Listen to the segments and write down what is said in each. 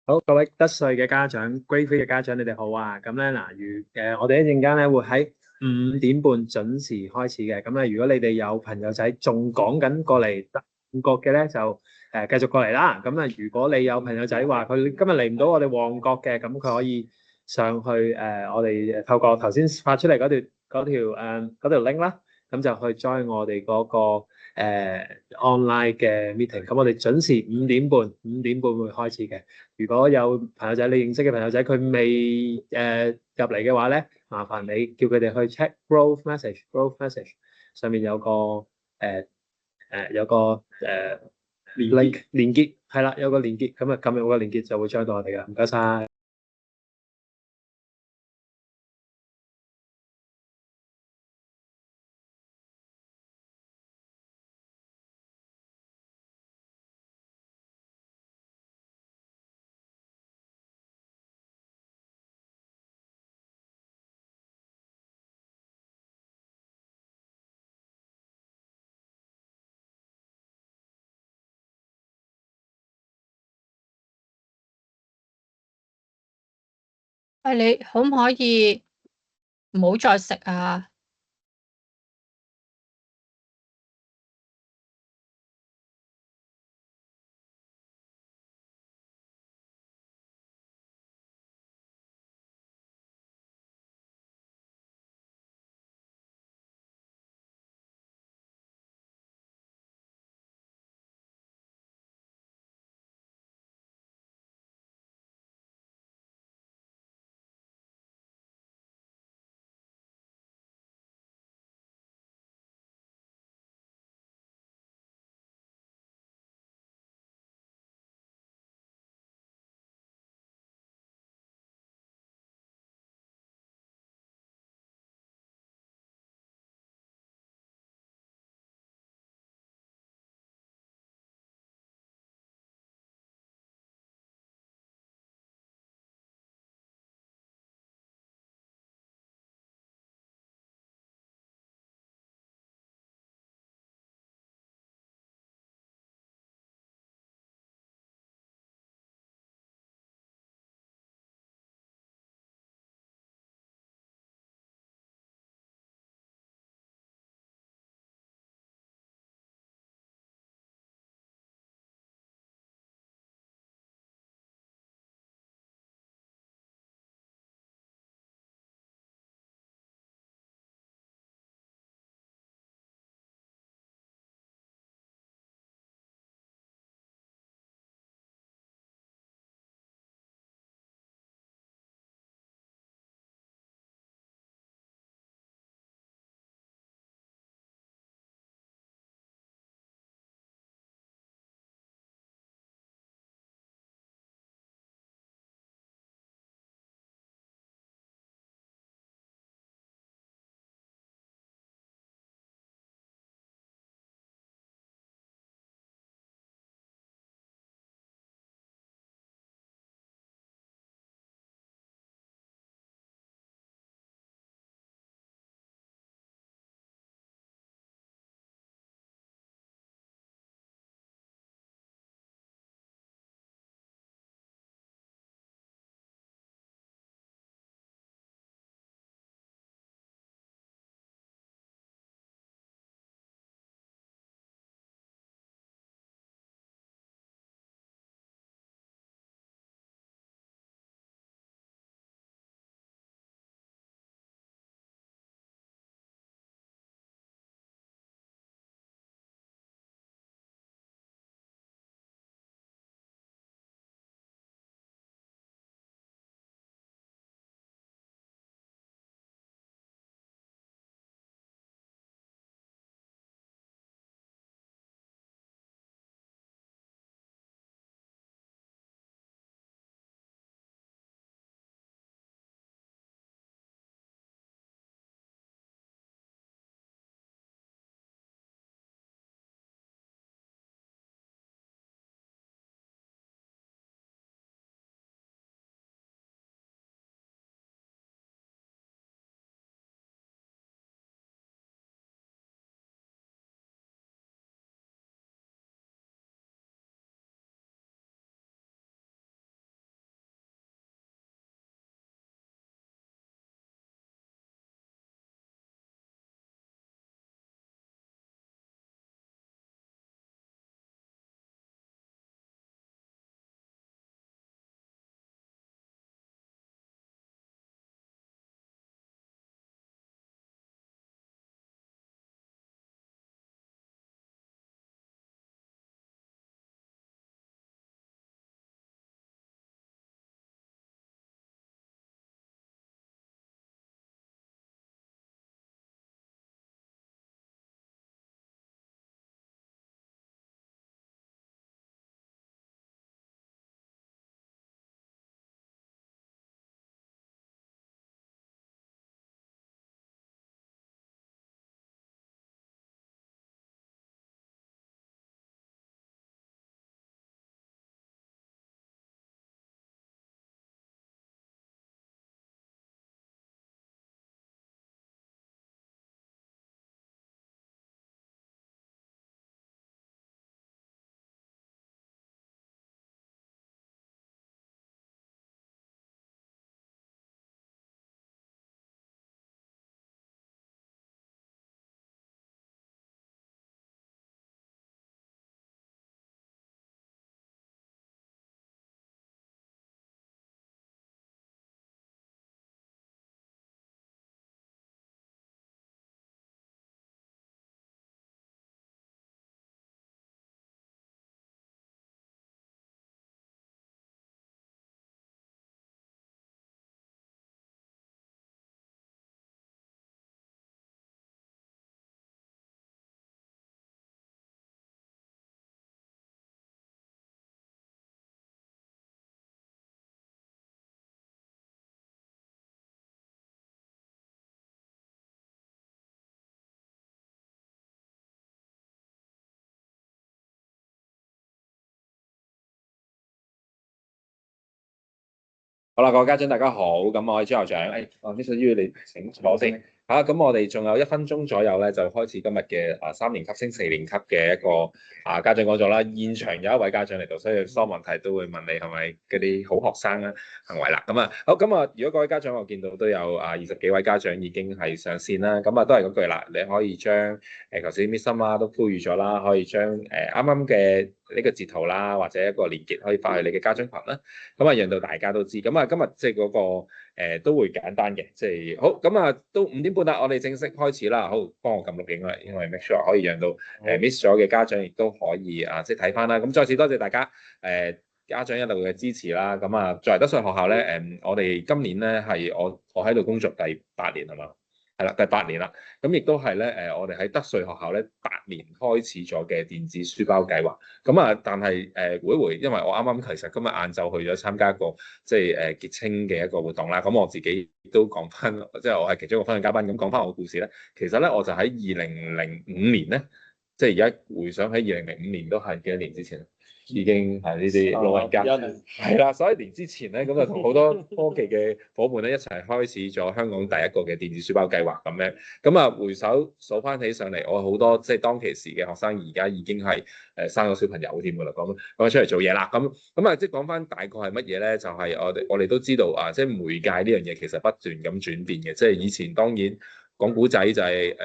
好，各位德萃嘅家長、Grade 3嘅家長，你哋好啊！咁咧嗱，我哋一陣間咧會喺5點半準時開始嘅。咁咧，如果你哋有朋友仔仲講緊過嚟德國嘅咧，就繼續過嚟啦。咁啊，如果你有朋友仔話佢今日嚟唔到我哋旺角嘅，咁佢可以上去我哋透過頭先發出嚟嗰條 link 啦，咁就去 join 我哋嗰個online 嘅 meeting。咁我哋準時五點半會開始嘅。如果有朋友仔你認識嘅朋友仔佢未入嚟嘅話咧，麻煩你叫佢哋去 check growth message 上面有個link 連結係啦，有個連結，咁啊撳入個連結就會 join 到我哋噶，唔該晒。喂，你可唔可以唔好再食啊？好啦，各位家長大家好，咁我係朱校長，Mr. Yu 你請坐先。咁我哋仲有1分鐘左右咧，就開始今日嘅3年級升4年級嘅一個家長講座啦。現場有一位家長嚟到，所以所有問題都會問你係咪嗰啲好學生啊行為啦。咁好，咁如果各位家長我見到都有20幾位家長已經係上線啦，咁都係嗰句啦，你可以將頭先 Miss 媽都呼籲咗啦，可以將啱啱嘅呢個截圖啦，或者一個連結可以發去你嘅家長群啦，咁讓到大家都知。咁今日即係嗰個都會簡單嘅，即係好。咁都5點半啦，我哋正式開始啦。好，幫我撳錄影啦，因為 make sure 可以讓到miss 咗嘅家長亦都可以即係睇翻啦。咁再次多謝大家家長一路嘅支持啦。咁作為德萃學校咧，我哋今年咧係我喺度工作第8年係嘛？係啦，第8年啦，咁亦都係咧我哋喺德萃學校咧8年開始咗嘅電子書包計劃。但係回一回，因為我啱啱其實今日晏晝去咗參加一個即係結清嘅一個活動啦。咁我自己都講翻，即係我係其中一個分享嘉賓，咁講翻我嘅故事咧。其實咧我就喺2005年咧，即係而家回想喺2005年都係幾多年之前。已經係呢啲老人家，係啦，所以年之前咧，咁就同好多科技嘅伙伴咧一齊開始咗香港第一個嘅電子書包計劃咁樣。咁回首數翻起上嚟，我好多即係當其時嘅學生，而家已經係生咗小朋友添㗎啦，咁出嚟做嘢啦。咁即係講翻大概係乜嘢咧？就係我哋都知道即係媒介呢樣嘢其實不斷咁轉變嘅。即係以前當然。講古仔就係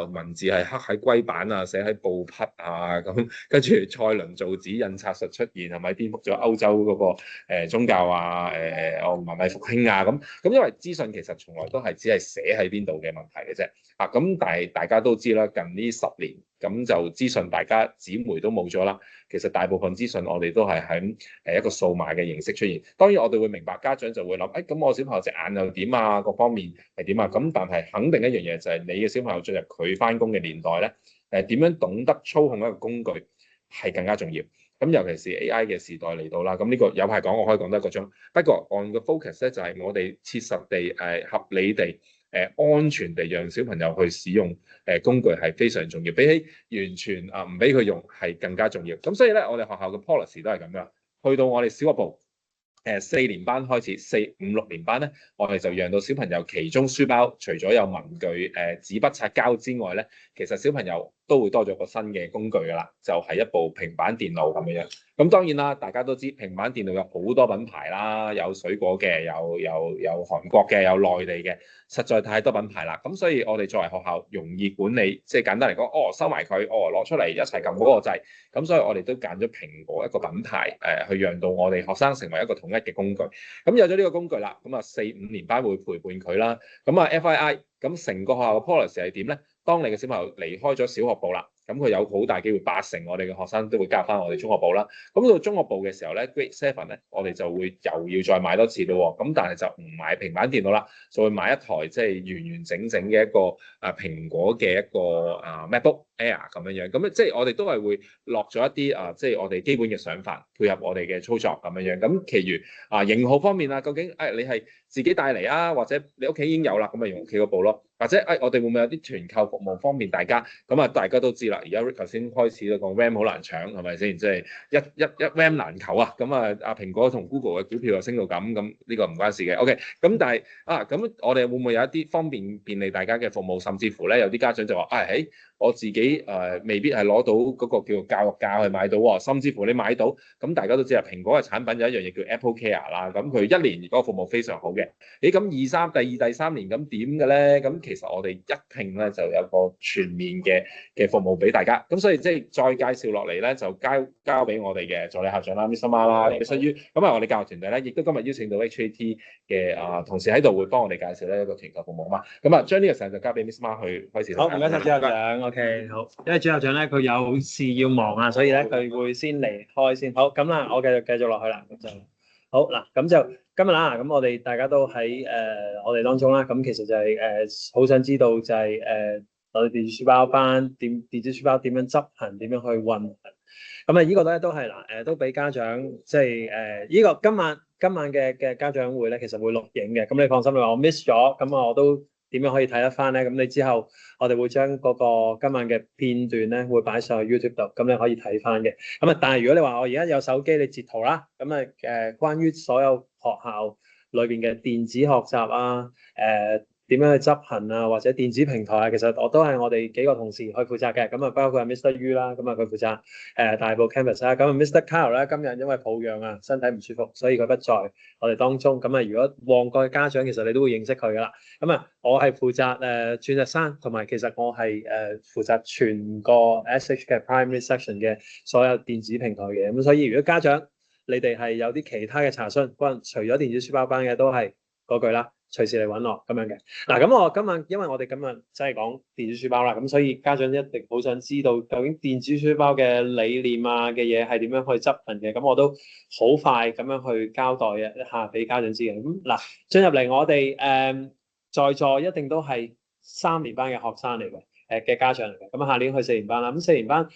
文字係刻喺龜板啊，寫喺布匹啊，咁跟住蔡倫造紙印刷術出現，係咪顛覆咗歐洲嗰個宗教啊？文藝復興啊，咁因為資訊其實從來都係只係寫喺邊度嘅問題嘅啫。咁但係大家都知啦，近呢10年咁就資訊大家紙媒都冇咗啦。其實大部分資訊我哋都係喺一個數碼嘅形式出現。當然我哋會明白家長就會諗，咁我小朋友隻眼又點啊？各方面係點啊？咁但係肯定一樣嘢就係你嘅小朋友進入佢返工嘅年代咧，點樣懂得操控一個工具係更加重要。咁尤其是 AI 嘅時代嚟到啦，咁呢個有排講，我可以講得1個鐘。不過按個 focus 咧就係我哋切實地合理地安全地讓小朋友去使用工具係非常重要，比起完全唔俾佢用係更加重要。咁所以咧，我哋學校嘅 policy 都係咁樣。去到我哋小學部4年班開始，4、5、6年班咧，我哋就讓到小朋友其中書包除咗有文具、紙筆、擦膠之外咧，其實小朋友都會多咗個新嘅工具㗎啦，就係一部平板電腦咁樣。咁當然啦，大家都知平板電腦有好多品牌啦，有水果嘅，有韓國嘅，有內地嘅，實在太多品牌啦。咁所以我哋作為學校容易管理，即係簡單嚟講，收埋佢，攞出嚟一齊撳嗰個掣。咁所以我哋都揀咗蘋果一個品牌，去讓到我哋學生成為一個統一嘅工具。咁有咗呢個工具啦，咁4、5年班會陪伴佢啦。咁FYI，咁成個學校嘅 policy 係點咧？當你嘅小朋友離開咗小學部啦，咁佢有好大機會80%我哋嘅學生都會加入翻我哋中學部啦。咁到中學部嘅時候咧 ，Grade 7咧，我哋就會又要再買多次咯。咁但係就唔買平板電腦啦，就會買一台即係完完整整嘅一個蘋果嘅一個MacBook Air 咁樣樣。咁即係我哋都係會落咗一啲即係我哋基本嘅想法，配合我哋嘅操作咁樣樣。咁其餘型號方面究竟你係自己帶嚟啊，或者你屋企已經有啦，咁咪用屋企嗰部咯。或者我哋會唔會有啲團購服務方面大家咁大家都知啦。而家 Rick 頭先開始都講 RAM 好難搶，係咪先？即係一 RAM 難求啊！咁蘋果同 Google 嘅股票又升到咁呢個唔關事嘅。OK， 咁但係咁我哋會唔會有一啲方便便利大家嘅服務？甚至乎咧有啲家長就話我自己未必係攞到嗰個叫做教育價去買到喎。甚至乎你買到咁大家都知蘋果嘅產品有一樣嘢叫 Apple Care 啦。咁佢1年嗰個服務非常好嘅。咁第2、3年咁點嘅咧？咁其實我哋一拼咧就有個全面嘅服務俾大家。咁所以即係再介紹落嚟咧，就交俾我哋嘅助理校長啦 Miss 媽啦。至於咁我哋教育團隊咧，亦都今日邀請到 HAT 嘅同事喺度，會幫我哋介紹呢一個團購服務嘛。咁將呢個時間就交俾 Miss 媽去開始。好，唔該晒朱校長。OK， 好。因為朱校長咧佢有事要忙啊，所以咧佢會先離開先。好，咁啦，我繼續落去啦。咁就好嗱，咁就今日啦。咁我哋大家都喺我哋當中啦。咁其實就係好想知道就係我哋電子書包班電子書包點樣執行，點樣去運行。咁呢個咧都係都俾家長即係呢個今晚嘅家長會咧，其實會錄影嘅。咁你放心，你話我 miss 咗，咁我都點樣可以睇得翻咧？咁你之後我哋會將嗰個今晚嘅片段咧，會擺上去 YouTube 度，咁你可以睇翻嘅。咁但係如果你話我而家有手機，你截圖啦，咁關於所有學校裏邊嘅電子學習啊，點樣去執行啊，或者電子平台啊，其實我都係我哋幾個同事去負責嘅。咁啊，包括係 Mr. Yu 啦，咁啊佢負責大部 canvas 啦。咁啊 Mr. Carl 咧今日因為抱恙啊，身體唔舒服，所以佢不在我哋當中。咁啊，如果旺角嘅家長其實你都會認識佢噶啦。咁啊，我係負責鑽石山，同埋其實我係負責全個 SH 嘅 primary section 嘅所有電子平台嘅。咁所以如果家長你哋係有啲其他嘅查詢，可能除咗電子書包班嘅，都係嗰句啦。隨時嚟揾我咁樣嘅。嗱，咁我今日因為我哋今日真係講電子書包啦，咁所以家長一定好想知道究竟電子書包嘅理念啊嘅嘢係點樣去執行嘅。咁我都好快咁樣去交代一下俾家長知嘅。咁嗱，進入嚟我哋在座一定都係3年班嘅學生嚟嘅，嘅家長嚟嘅。咁下年去4年班啦。咁4年班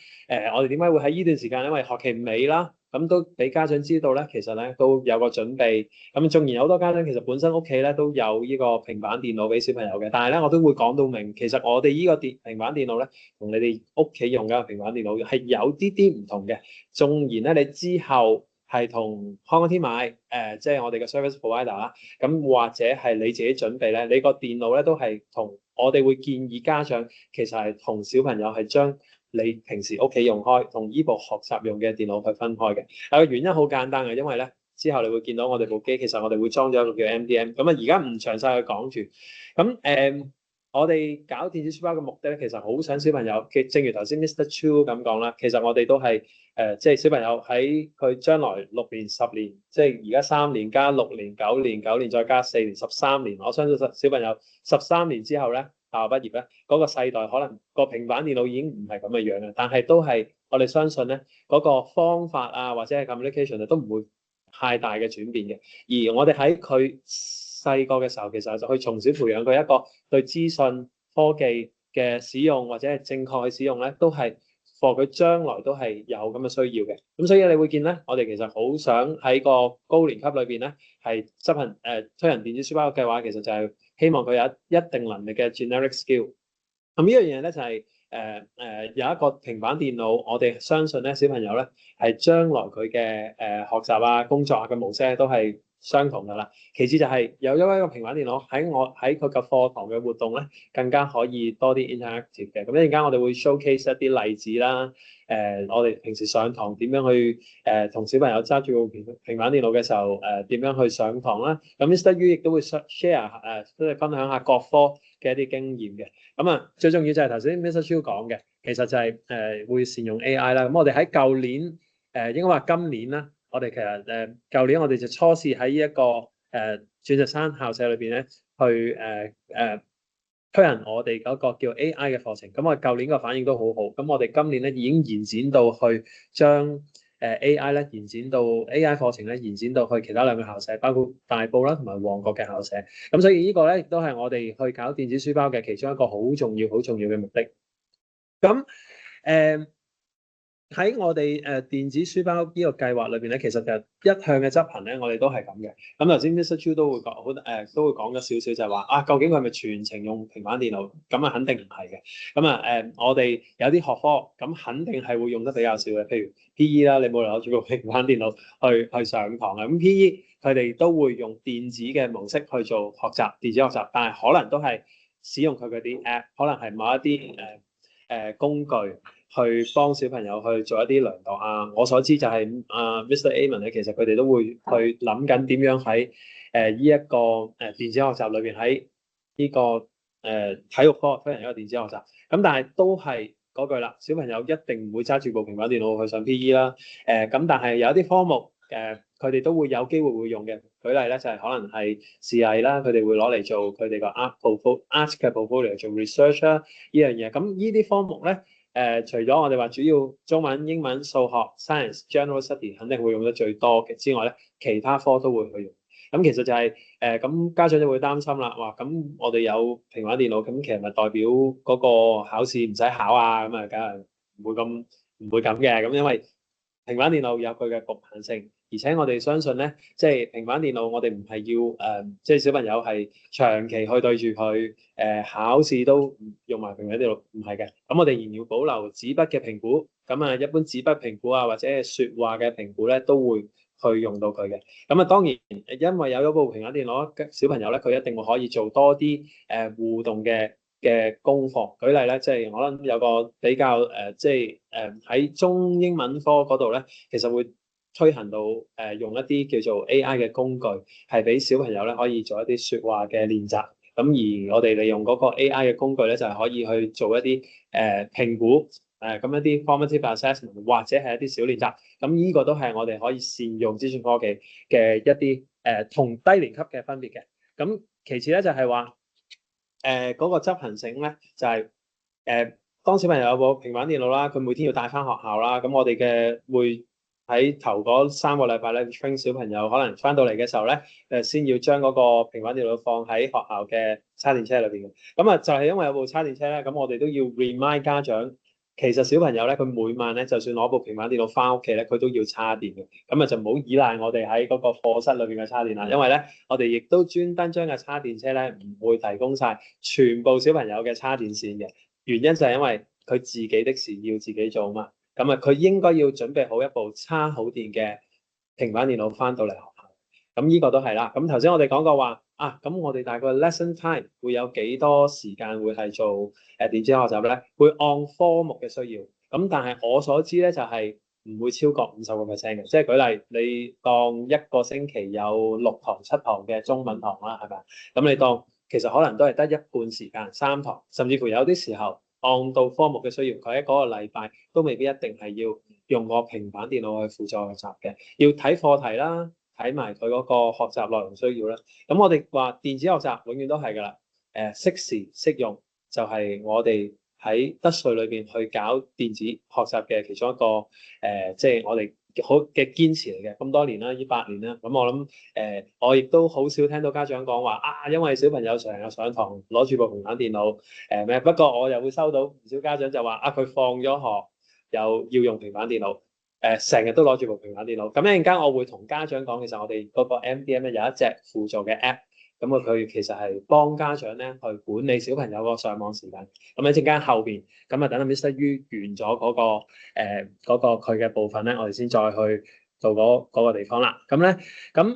我哋點解會喺呢段時間？因為學期尾啦。咁都俾家長知道咧，其實咧都有個準備。咁縱然好多家長其實本身屋企咧都有呢個平板電腦俾小朋友嘅，但係咧我都會講到明，其實我哋呢個平板電腦咧，同你哋屋企用嘅平板電腦係有啲啲唔同嘅。縱然咧你之後係同康樂天買即係我哋嘅 service provider 啦，咁或者係你自己準備咧，你個電腦咧都係同我哋會建議家長其實係同小朋友係將你平時屋企用開同呢部學習用嘅電腦去分開嘅。個原因好簡單嘅，因為咧之後你會見到我哋部機其實我哋會裝咗一個叫 MDM。咁啊而家唔詳細去講住。咁我哋搞電子書包嘅目的咧，其實好想小朋友嘅，正如頭先 Mr. Chu 咁講啦，其實我哋都係即係小朋友喺佢將來6年、10年，即係而家3年加6年、9年、9年再加4年、13年，我相信小朋友13年之後咧，大學畢業咧，嗰個世代可能個平板電腦已經唔係咁嘅樣嘅，但係都係我哋相信咧，嗰個方法啊或者係 communication 都唔會太大嘅轉變嘅。而我哋喺佢細個嘅時候，其實就去從小培養佢一個對資訊科技嘅使用或者係正確嘅使用咧，都係 for 佢將來都係有咁嘅需要嘅。咁所以你會見咧，我哋其實好想喺個高年級裏邊咧，係執行推行電子書包嘅計劃，其實就係希望佢有一定能力嘅 generic skill。咁呢樣嘢咧就係有一個平板電腦，我哋相信咧小朋友咧係將來佢嘅學習啊、工作啊嘅模式都係相同㗎啦。其次就係有一個平板電腦喺佢嘅課堂嘅活動咧，更加可以多啲 interactive 嘅。咁一陣間我哋會 showcase 一啲例子啦。我哋平時上堂點樣去同小朋友揸住個平板電腦嘅時候點樣去上堂啦。咁 Mr. Yu 亦都會 share 都係分享下各科嘅一啲經驗嘅。咁啊，最重要就係頭先 Mr. Chu 講嘅，其實就係會善用 AI 啦。咁我哋喺舊年應該話今年啦，我哋其實舊年我哋就初試喺呢一個鑽石山校舍裏邊咧，去推行我哋嗰個叫 AI 嘅課程。咁我舊年個反應都好好，咁我哋今年咧已經延展到去將AI 咧延展到 AI 課程咧延展到去其他2個校舍，包括大埔啦同埋旺角嘅校舍。咁所以呢個咧亦都係我哋去搞電子書包嘅其中一個好重要嘅目的。咁喺我哋電子書包呢個計劃裏邊咧，其實就一向嘅執行咧，我哋都係咁嘅。咁頭先 Mr. Chu 都會講都會講咗少少，就係話究竟佢係咪全程用平板電腦？咁啊，肯定唔係嘅。咁我哋有啲學科咁肯定係會用得比較少嘅，譬如 PE 啦，你冇攞住個平板電腦去上堂嘅。咁 PE 佢哋都會用電子嘅模式去做學習，電子學習，但係可能都係使用佢嗰啲 app，可能係某一啲工具。去幫小朋友去做一啲量度啊！我所知就係Mr. Amen 咧，其實佢哋都會去諗緊點樣喺呢一個電子學習裏邊喺呢個體育科推行一個電子學習。咁但係都係嗰句啦，小朋友一定唔會揸住部平板電腦去上 PE 啦。咁但係有啲科目佢哋都會有機會會用嘅。舉例咧就係可能係視藝啦，佢哋會攞嚟做佢哋個 art 嘅 portfolio 做 research 啦呢樣嘢。咁呢啲科目咧。除咗我哋話主要中文、英文、數學、science、general study 肯定會用得最多嘅之外咧，其他科都會去用。咁其實就係咁家長就會擔心啦，話咁我哋有平板電腦，咁其實咪代表嗰個考試唔使考啊？咁啊，梗係唔會咁嘅。咁因為平板電腦有佢嘅局限性。而且我哋相信咧，即係平板電腦，我哋唔係要即係小朋友係長期去對住佢考試都用埋平板電腦，唔係嘅。咁我哋仍然要保留紙筆嘅評估。咁啊，一般紙筆評估啊，或者係説話嘅評估咧，都會去用到佢嘅。咁啊，當然因為有咗部平板電腦，小朋友咧佢一定會可以做多啲互動嘅功課。舉例咧，即係可能有個比較即係喺中英文科嗰度咧，其實會推行到用一啲叫做 AI 嘅工具，係俾小朋友咧可以做一啲説話嘅練習。咁而我哋利用嗰個 AI 嘅工具咧，就係可以去做一啲評估，咁一啲 formative assessment 或者係一啲小練習。咁呢個都係我哋可以善用資訊科技嘅一啲同低年級嘅分別嘅。咁其次咧就係話嗰個執行性咧，就係當小朋友有部平板電腦啦，佢每天要帶翻學校啦，咁我哋嘅會喺頭嗰3個禮拜咧 train 小朋友，可能翻到嚟嘅時候咧，先要將嗰個平板電腦放喺學校嘅叉電車裏邊嘅。咁啊，就係因為有部叉電車咧，咁我哋都要 remind 家長，其實小朋友咧，佢每晚咧，就算攞部平板電腦翻屋企咧，佢都要叉電嘅。咁啊，就唔好依賴我哋喺嗰個課室裏邊嘅叉電啦。因為咧，我哋亦都專登將嘅叉電車咧，唔會提供晒全部小朋友嘅叉電線嘅。原因就係因為佢自己的事要自己做嘛。咁啊，佢應該要準備好一部叉好電嘅平板電腦翻到嚟學校。咁呢個都係啦。咁頭先我哋講過話啊，咁我哋大概 lesson time 會有幾多時間會係做電子學習咧？會按科目嘅需要。咁但係我所知咧就係唔會超過50%嘅。即係舉例，你當一個星期有6堂7堂嘅中文堂啦，係咪？咁你當其實可能都係得一半時間3堂，甚至乎有啲時候按到科目嘅需要，佢喺嗰個禮拜都未必一定係要用個平板電腦去輔助學習嘅，要睇課題啦，睇埋佢嗰個學習內容需要啦。咁我哋話電子學習永遠都係㗎啦，適時適用就係我哋喺德萃裏邊去搞電子學習嘅其中一個即係我哋好嘅堅持嚟嘅。咁多年啦，呢8年啦，咁我諗我亦都好少聽到家長講話啊，因為小朋友成日上堂攞住部平板電腦咩？不過我又會收到唔少家長就話啊，佢放咗學又要用平板電腦，成日都攞住部平板電腦。咁一陣間我會同家長講，其實我哋嗰個 MDM 咧有一隻輔助嘅 app。咁佢其實係幫家長咧去管理小朋友個上網時間。咁一陣間後邊，咁啊等阿 Mr. Yu 完咗嗰個佢嘅部分咧，我哋先再去做嗰個地方啦。咁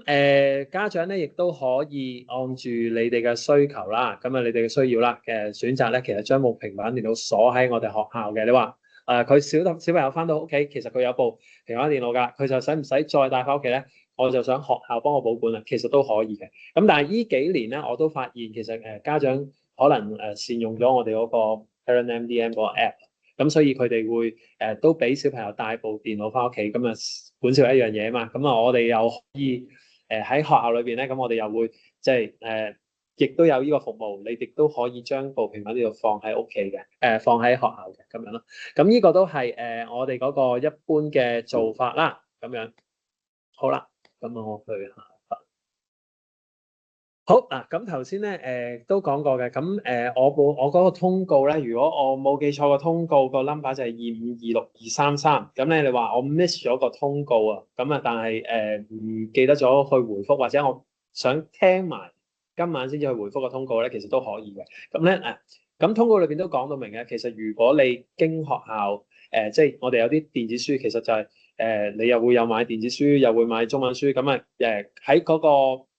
咧，家長咧亦都可以按住你哋嘅需求啦，咁啊你哋嘅需要啦嘅選擇咧，其實將部平板電腦鎖喺我哋學校嘅。你話佢小朋友翻到屋企，其實佢有部平板電腦㗎，佢就使唔使再帶翻屋企咧？我就想學校幫我保管啦，其實都可以嘅。咁但係呢幾年咧，我都發現其實家長可能善用咗我哋嗰個 Parent MDM 嗰個 app，咁所以佢哋會都俾小朋友帶部電腦翻屋企，咁啊管教一樣嘢啊嘛。咁啊我哋又可以喺學校裏邊咧，咁我哋又會即係亦都有呢個服務，你亦都可以將部平板電腦放喺屋企嘅，放喺學校嘅咁樣咯。咁呢個都係我哋嗰個一般嘅做法啦，咁樣好啦。咁我去下好嗱，咁頭先咧都講過嘅，咁我嗰個通告咧，如果我冇記錯個通告個 number 就係2526-233，咁咧你話我 miss 咗個通告啊，咁啊但係唔記得咗去回覆，或者我想聽埋今晚先至去回覆個通告咧，其實都可以嘅。咁咧咁通告裏邊都講到明嘅，其實如果你經學校即係我哋有啲電子書，其實就係你又會有買電子書，又會買中文書，咁啊喺嗰個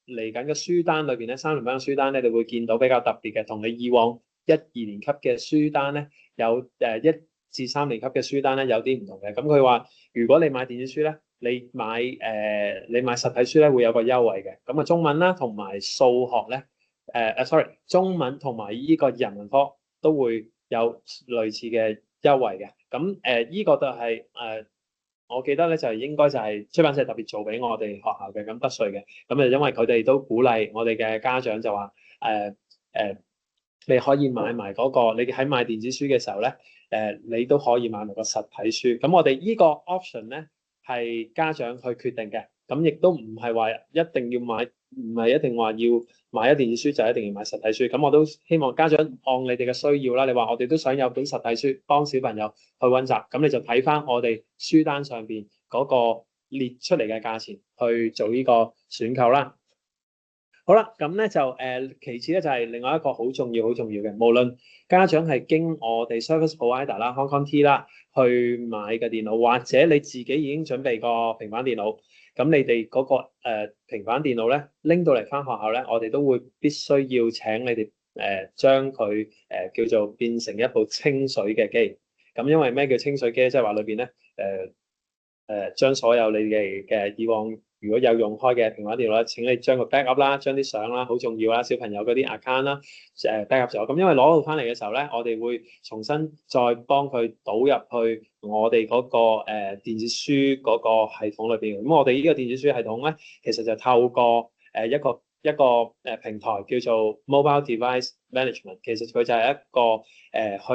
嚟緊嘅書單裏邊咧，3年班嘅書單咧，你會見到比較特別嘅，同你以往1、2年級嘅書單咧有1至3年級嘅書單咧有啲唔同嘅。咁佢話如果你買電子書咧，你買實體書咧會有個優惠嘅。咁啊中文啦同埋數學咧中文同埋依個人文科都會有類似嘅優惠嘅。咁依個就係我記得咧就係應該就係出版社特別做俾我哋學校嘅，咁德萃嘅。咁因為佢哋都鼓勵我哋嘅家長就話你可以買埋嗰個，你喺買電子書嘅時候咧你都可以買埋個實體書。咁我哋依個 option 咧係家長去決定嘅。咁亦都唔係話一定要買，唔係一定話要買電子書就一定要買實體書。咁我都希望家長按你哋嘅需要啦。你話我哋都想有本實體書幫小朋友去溫習，咁你就睇翻我哋書單上邊嗰個列出嚟嘅價錢去做呢個選購啦。好啦，咁咧就其次咧就係另外一個好重要嘅，無論家長係經我哋 service provider 啦、Hong Kong T 啦去買嘅電腦，或者你自己已經準備個平板電腦，咁你哋嗰、個、平板電腦咧拎到嚟翻學校咧，我哋都會必須要請你哋將佢叫做變成一部清水嘅機。咁因為咩叫清水機？即係話裏邊咧將所有你哋嘅以往如果有用開嘅平板電腦咧，請你將個 backup 啦，將啲相啦，好重要啦，小朋友嗰啲 account 啦，backup 咗。咁因為攞到翻嚟嘅時候咧，我哋會重新再幫佢倒入去我哋嗰個電子書嗰個系統裏邊。咁我哋呢個電子書系統咧，其實就透過一個平台叫做 Mobile Device Management， 其實佢就係一個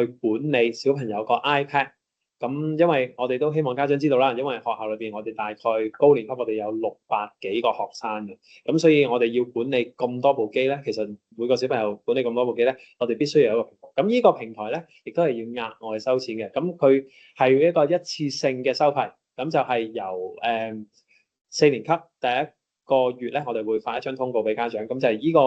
去管理小朋友個 iPad。咁因為我哋都希望家長知道啦，因為學校裏邊我哋大概高年級我哋有600幾個學生嘅，咁所以我哋要管理咁多部機咧，其實每個小朋友管理咁多部機咧，我哋必須要有一個平台。咁呢個平台咧，亦都係要額外收錢嘅。咁佢係一個一次性嘅收費，咁就係由4年級第一個月咧，我哋會發一張通告俾家長，咁就係呢個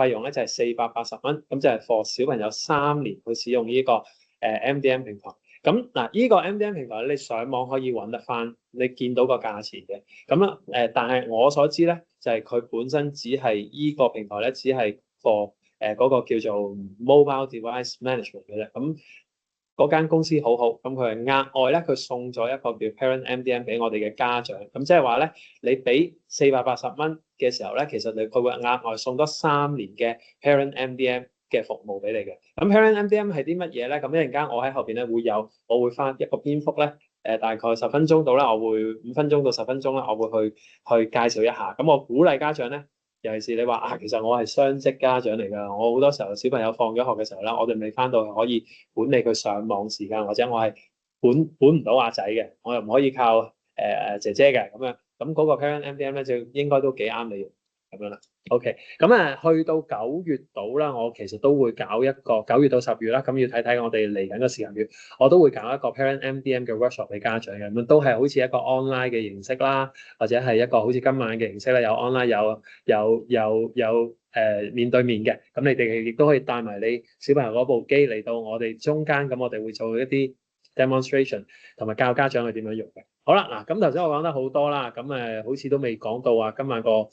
費用咧就係480蚊，咁就係 for 小朋友3年去使用呢個MDM 平台。咁嗱，呢個 MDM 平台你上網可以揾得翻，你見到個價錢嘅。咁啦，但係我所知咧，就係佢本身只係依個平台咧，只係 for 嗰個叫做 Mobile Device Management 嘅啫。咁嗰間公司好好，咁佢係額外咧，佢送咗一個叫 Parent MDM 俾我哋嘅家長。咁即係話咧，你俾480蚊嘅時候咧，其實佢會額外送多3年嘅 Parent MDM嘅服務俾你嘅。咁 Parent MDM 係啲乜嘢咧？咁一陣間我喺後邊咧我會翻一個篇幅咧，大概10分鐘到啦，我會5分鐘到10分鐘啦，我會去介紹一下。咁我鼓勵家長咧，尤其是你話啊，其實我係雙職家長嚟㗎，我好多時候小朋友放咗學嘅時候咧，我哋未翻到可以管理佢上網時間，或者我係管唔到阿仔嘅，我又唔可以靠姐姐嘅咁樣。咁嗰個 Parent MDM 咧就應該都幾啱你用咁樣啦。OK， 咁去到9月度啦，我其實都會搞一個9月到10月啦，咁要睇睇我哋嚟緊嘅時間表，我都會搞一個 Parent MDM 嘅 workshop 俾家長嘅，咁都係好似一個 online 嘅形式啦，或者係一個好似今晚嘅形式啦，有 online 有面對面嘅，咁你哋亦都可以帶埋你小朋友嗰部機嚟到我哋中間，咁我哋會做一啲 demonstration 同埋教家長去點樣用嘅。好啦，嗱，咁頭先我講得好多啦，咁好似都未講到啊，今晚個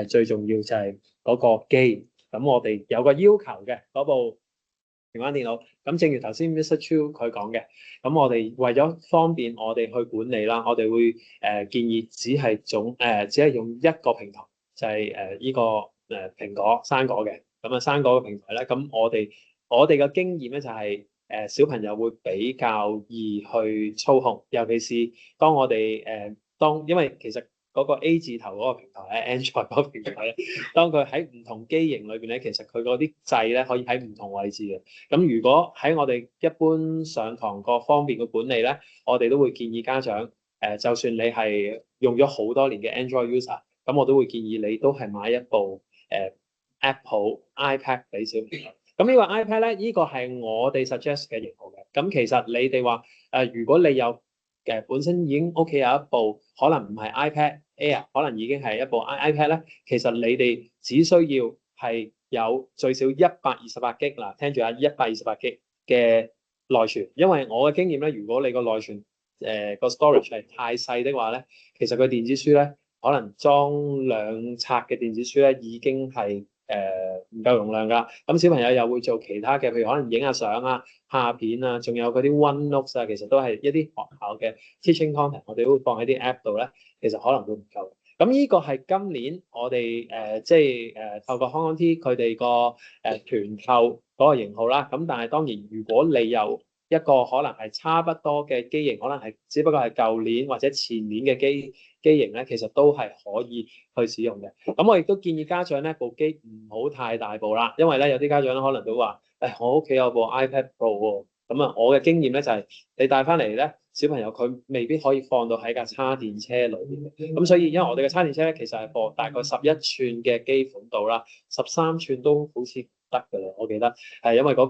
最重要就係嗰個機，咁我哋有個要求嘅嗰部平板電腦，咁正如頭先 Mr. Chu 佢講嘅，咁我哋為咗方便我哋去管理啦，我哋會建議只係用一個平台，就係呢個蘋果生果嘅，咁啊生果嘅平台咧，咁我哋嘅經驗咧就係小朋友會比較易去操控，尤其是當我哋因為其實嗰個 A 字頭嗰個平台咧 ，Android 嗰個平台咧，當佢喺唔同機型裏邊咧，其實佢嗰啲掣咧可以喺唔同位置嘅。咁如果喺我哋一般上堂個方便嘅管理咧，我哋都會建議家長就算你係用咗好多年嘅 Android user，咁我都會建議你都係買一部Apple iPad 俾小朋友。咁呢個 iPad 咧，呢個係我哋 suggest 嘅型號嘅。咁其實你哋話如果你有本身已經屋企有一部可能唔係 iPad Air， 可能已經係一部 iPad 咧，其實你哋只需要係有最少128G 嗱，聽住啊，128G 嘅內存。因為我嘅經驗咧，如果你個內存個 storage 係太細的話咧，其實佢電子書咧可能裝2冊嘅電子書咧已經係唔夠容量㗎。咁小朋友又會做其他嘅，譬如可能影下相啊、下片啊，仲有嗰啲 OneNote 啊，其實都係一啲學校嘅 teaching content， 我哋都會放喺啲 app 度咧，其實可能都唔夠。咁呢個係今年我哋即係透過 HKT 佢哋個團購嗰個型號啦。咁但係當然，如果你有一個可能係差不多嘅機型，可能係只不過係舊年或者前年嘅機型咧，其實都係可以去使用嘅。咁我亦都建議家長咧，部機唔好太大部啦，因為咧有啲家長咧可能都話，我屋企有部 iPad Pro 喎。咁啊，我嘅經驗咧就係你帶翻嚟咧，小朋友佢未必可以放到喺架叉電車裏邊。咁所以因為我哋嘅叉電車咧，其實係放大概11寸嘅機款度啦，13寸都好似得㗎啦，我記得係因為嗰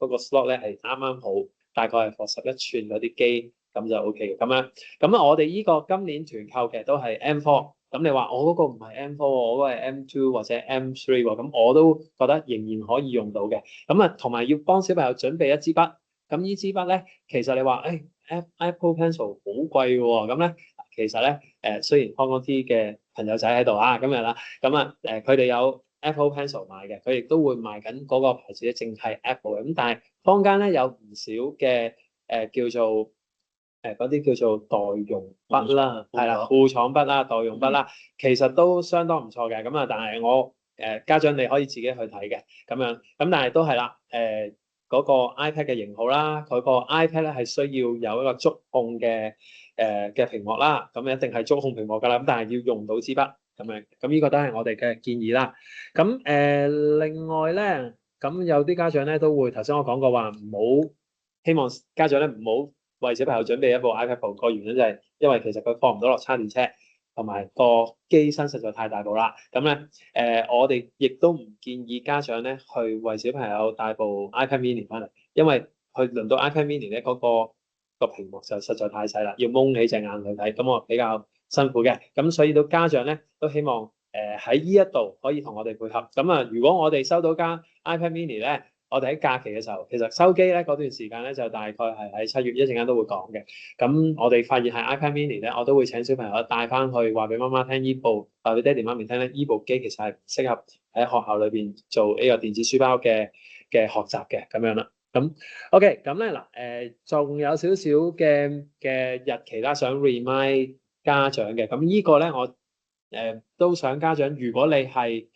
個 slot 咧係啱啱好，大概係放11寸嗰啲機，咁就 OK 嘅。咁我哋呢個今年團購嘅都係 M4，咁你話我嗰個唔係 M4 喎，我嗰個係 M2 或者 M3 喎，咁我都覺得仍然可以用到嘅。咁同埋要幫小朋友準備一支筆，咁呢支筆咧，其實你話Apple Pencil 好貴喎，咁咧其實咧雖然 Hong Kong T 嘅朋友仔喺度啊，今日啦，咁啊佢哋有 Apple Pencil 賣嘅，佢亦都會賣緊嗰個牌子咧，淨係 Apple 嘅。咁但係坊間咧有唔少嘅叫做嗰啲叫做代用筆啦，係啦，副廠筆啦，代用筆啦，其實都相當唔錯嘅。咁啊，但係我家長你可以自己去睇嘅咁樣，咁但係都係啦，嗰個 iPad 嘅型號啦，佢個 iPad 咧係需要有一個觸控嘅嘅屏幕啦，咁一定係觸控屏幕㗎啦，咁但係要用到支筆咁樣，咁呢個都係我哋嘅建議啦。咁另外咧，咁有啲家長咧都會頭先我講過話唔好，希望家長咧唔好為小朋友準備一部 iPad Pro，個原因就係因為其實佢放唔到落叉電車，同埋個機身實在太大部啦。咁咧我哋亦都唔建議家長咧去為小朋友帶部 iPad Mini 翻嚟，因為去輪到 iPad Mini 咧嗰個屏幕就實在太細啦，要蒙起隻眼去睇，咁我比較辛苦嘅。咁所以到家長咧都希望喺呢一度可以同我哋配合。咁啊，如果我哋收到間 iPad Mini 咧，我哋喺假期嘅時候，其實收機咧嗰段時間咧就大概係喺7月，一陣間都會講嘅。咁我哋發現係 iPad Mini 咧，我都會請小朋友帶翻去話俾媽媽聽，話俾爹哋媽咪聽咧，依部機其實係唔適合喺學校裏邊做呢個電子書包嘅學習嘅咁樣啦。咁 OK，咁咧嗱仲有少少嘅日期啦，想 remind 家長嘅。咁呢個咧我都想家長，如果你係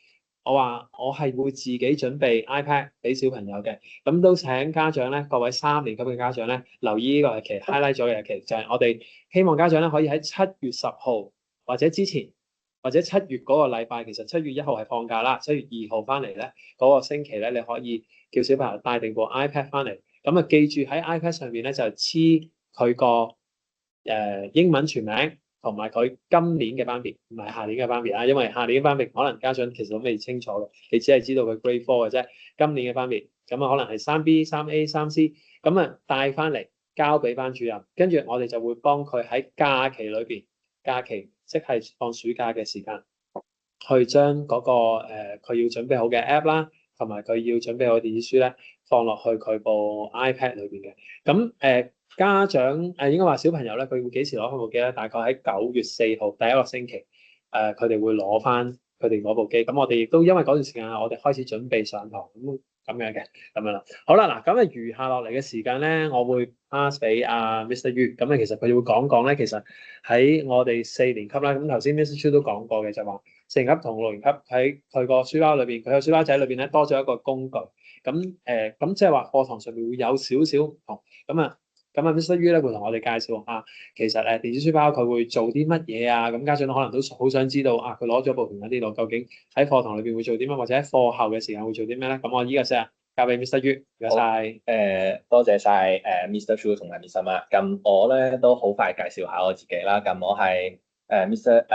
我話我係會自己準備 iPad 俾小朋友嘅，咁都請家長咧，各位3年級嘅家長咧，留意呢個日期 highlight 咗嘅日期，就係我哋希望家長咧可以喺7月10號或者之前，或者7月嗰個禮拜，其實7月1號係放假啦，7月2號翻嚟咧嗰個星期咧，你可以叫小朋友帶定部 iPad 翻嚟，咁啊記住喺 iPad 上邊咧就黐佢個英文全名。同埋佢今年嘅班別，唔係下年嘅班別啊，因為下年嘅班別可能家長其實都未清楚嘅，你只係知道佢 Grade 4嘅啫。今年嘅班別，咁啊可能係3B、3A、3C，咁啊帶翻嚟交俾班主任，跟住我哋就會幫佢喺假期裏邊，假期即係放暑假嘅時間，去將嗰個佢要準備好嘅 app 啦，同埋佢要準備好嘅電子書咧，放落去佢部 iPad 裏邊嘅。咁家長應該話小朋友咧，佢會幾時攞翻部機咧？大概喺9月4號第一個星期，佢哋會攞翻佢哋嗰部機。咁我哋亦都因為嗰段時間，我哋開始準備上堂咁樣嘅，咁樣啦。好啦，嗱，咁啊餘下落嚟嘅時間咧，我會 pass 俾阿 Mr. Yu。咁啊，其實佢會講講咧，其實喺我哋4年級啦。咁頭先 Mr. Chu 都講過嘅，就話4年級同6年級喺佢個書包裏邊，佢個書包仔裏邊咧多咗一個工具。咁即係話課堂上面會有少少唔同。咁啊，Mr. Yu 咧會同我哋介紹下，其實電子書包佢會做啲乜嘢啊？咁家長可能都好想知道啊，佢攞咗部平板電腦，究竟喺課堂裏邊會做啲乜，或者喺課後嘅時間會做啲咩咧？咁我依個先交俾 Mr. Yu，唔該晒。多謝晒Mr. Chu 同埋 Miss Ma。咁我咧都好快介紹下我自己啦。咁我係Mr.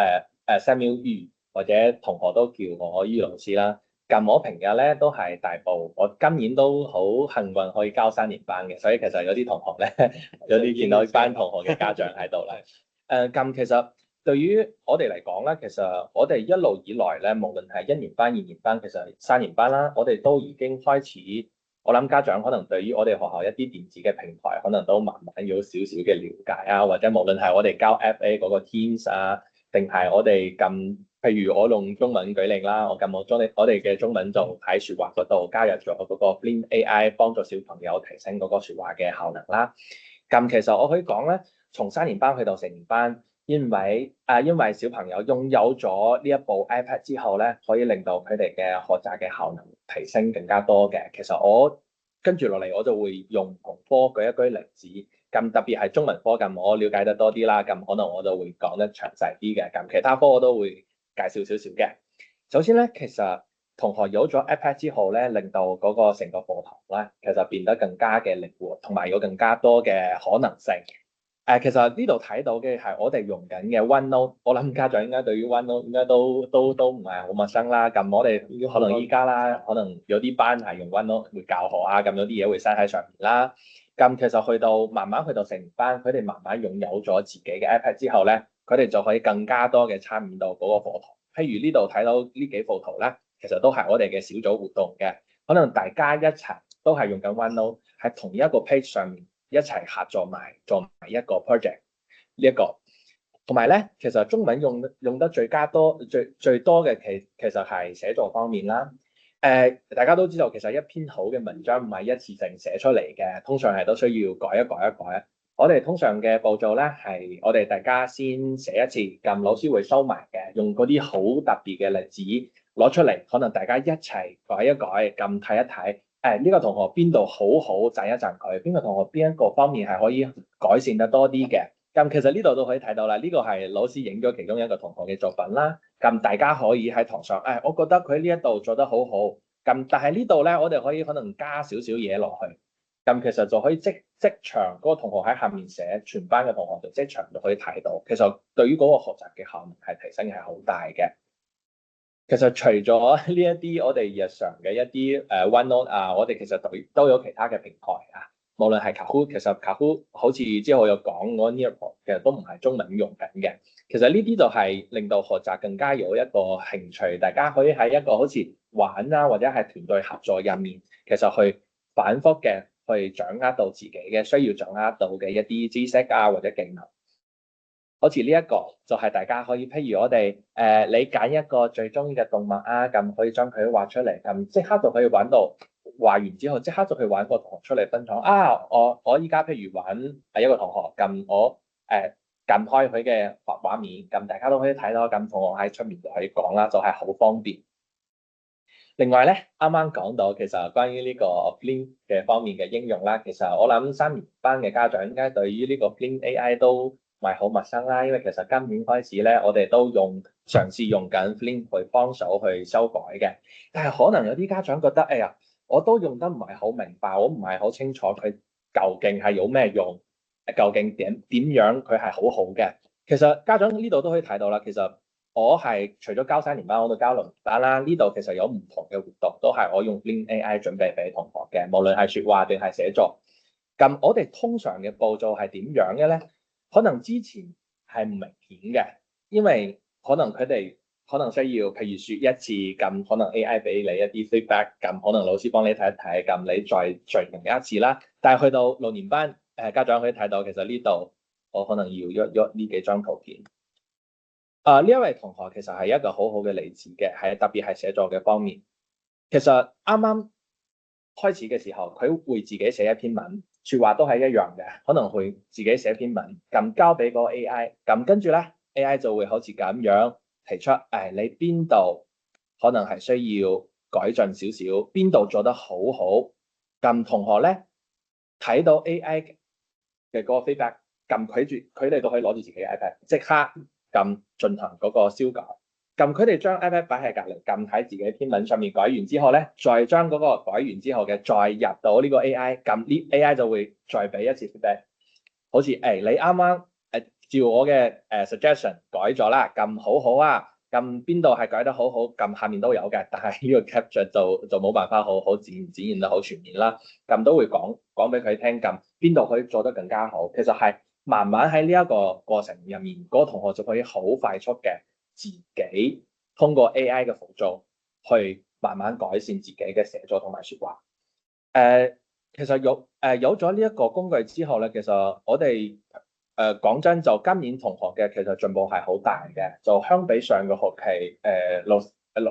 Samuel Yu，或者同學都叫我于老師啦。咁我平日咧都係大埔，我今年都好幸運可以交3年班嘅，所以其實有啲同學咧，有啲見到班同學嘅家長喺度啦。咁其實對於我哋嚟講咧，其實我哋一路以來咧，無論係1年班、2年班，其實3年班啦，我哋都已經開始。我諗家長可能對於我哋學校一啲電子嘅平台，可能都慢慢有少少嘅了解啊，或者無論係我哋交 FA 嗰個 Teams 啊，定係我哋咁。譬如我用中文舉例啦，我哋嘅中文就喺説話嗰度加入咗嗰個 Flint AI， 幫助小朋友提升嗰個説話嘅效能啦。咁其實我可以講咧，從3年班去到4年班，因為小朋友擁有咗呢一部 iPad 之後咧，可以令到佢哋嘅學習嘅效能提升更加多嘅。其實我跟住落嚟，我就會用同科舉一舉例子。咁特別係中文科，咁我了解得多啲啦，咁可能我就會講得詳細啲嘅。咁其他科我都會介紹少少嘅。首先咧，其實同學有咗 iPad 之後咧，令到嗰個成個課堂咧，其實變得更加嘅靈活，同埋有更加多嘅可能性。其實呢度睇到嘅係我哋用緊嘅 OneNote， 我諗家長應該對於 OneNote 應該都唔係好陌生啦。咁我哋可能依家啦，可能有啲班係用 OneNote 會教學啊，咁有啲嘢會嘥喺上面啦。咁其實慢慢去到4年班，佢哋慢慢擁有咗自己嘅 iPad 之後咧，佢哋就可以更加多嘅參與到嗰個課堂。譬如呢度睇到呢幾幅圖咧，其實都係我哋嘅小組活動嘅，可能大家一齊都係用緊 OneNote，喺同一個 page 上面一齊合作埋做埋一個 project 呢一個。同埋咧，其實中文用得最多嘅其實係寫作方面啦。大家都知道，其實一篇好嘅文章唔係一次性寫出嚟嘅，通常係都需要改一改。我哋通常嘅步驟咧係我哋大家先寫一次，咁老師會收埋嘅，用嗰啲好特別嘅例子攞出嚟，可能大家一齊改一改，咁睇一睇。呢個同學邊度好好，讚一讚佢；邊個同學邊一個方面係可以改善得多啲嘅。咁其實呢度都可以睇到啦，呢個係老師影咗其中一個同學嘅作品啦。咁大家可以喺堂上，我覺得佢呢一度做得好好。咁但係呢度咧，我哋可以可能加少少嘢落去。咁其實就可以即場嗰個同學喺下面寫，全班嘅同學就即場就可以睇到。其實對於嗰個學習嘅效能係提升係好大嘅。其實除咗呢一啲我哋日常嘅一啲OneNote啊，我哋其實都有其他嘅平台啊。無論係 Kahoot，其實 Kahoot 好似之後有講嗰 Nearpod，其實都唔係中文用緊嘅。其實呢啲就係令到學習更加有一個興趣，大家可以喺一個好似玩啊或者係團隊合作入面，其實去反覆嘅去掌握到自己嘅需要掌握到嘅一啲知識啊或者技能。好似呢一個就係大家可以，譬如我哋你揀一個最中意嘅動物啊，咁可以將佢畫出嚟，咁即刻就可以玩到。畫完之後即刻就去玩個同學出嚟分享啊！我依家譬如玩一個同學，咁我撳開佢嘅畫面，咁大家都可以睇到，咁同學喺出面就可以講啦，就係好方便。另外咧，啱啱講到其實關於呢個 Flink 嘅方面嘅應用啦，其實我諗3年班嘅家長應該對於呢個 Flink AI 都唔係好陌生啦，因為其實今年開始咧，我哋都嘗試用緊 Flink 去幫手去修改嘅。但係可能有啲家長覺得，哎呀，我都用得唔係好明白，我唔係好清楚佢究竟係有咩用，究竟點樣佢係好好嘅。其實家長呢度都可以睇到啦，其實我係除咗教3年班，我都教6年班啦。呢度其實有唔同嘅活動，都係我用 Flink AI 準備俾同學嘅，無論係説話定係寫作。咁我哋通常嘅步驟係點樣嘅咧？可能之前係唔明顯嘅，因為可能佢哋可能需要譬如説一次，咁可能 AI 俾你一啲 feedback，咁可能老師幫你睇一睇，咁你再用一次啦。但係去到6年班，家長可以睇到其實呢度我可能要喐呢幾張圖片。呢一位同學其實係一個好好嘅例子嘅，係特別係寫作嘅方面。其實啱啱開始嘅時候，佢會自己寫一篇文，説話都係一樣嘅，可能會自己寫篇文，咁交俾個 AI，咁跟住咧 AI 就會好似咁樣提出，你邊度可能係需要改進少少，邊度做得好好，咁同學咧睇到 AI 嘅嗰個 feedback，撳佢哋都可以攞住自己嘅 iPad 即刻咁進行嗰個修改。咁佢哋將 iPad 擺喺隔離，撳喺自己篇文上面改完之後咧，再將嗰個改完之後嘅再入到呢個 AI，咁呢 AI 就會再俾一次 feedback。好似你啱啱照我嘅suggestion 改咗啦，咁好好啊，咁邊度係改得好好，咁下面都有嘅，但係呢個 capture 就冇辦法好展現得好全面啦。咁都會講俾佢聽，咁邊度可以做得更加好。其實係慢慢喺呢一個過程入面，嗰個同學就可以好快速嘅自己通過 AI 嘅輔助去慢慢改善自己嘅寫作同埋説話。其實有咗呢一個工具之後咧，其實我哋講真就今年同學嘅其實進步係好大嘅，就相比上個學期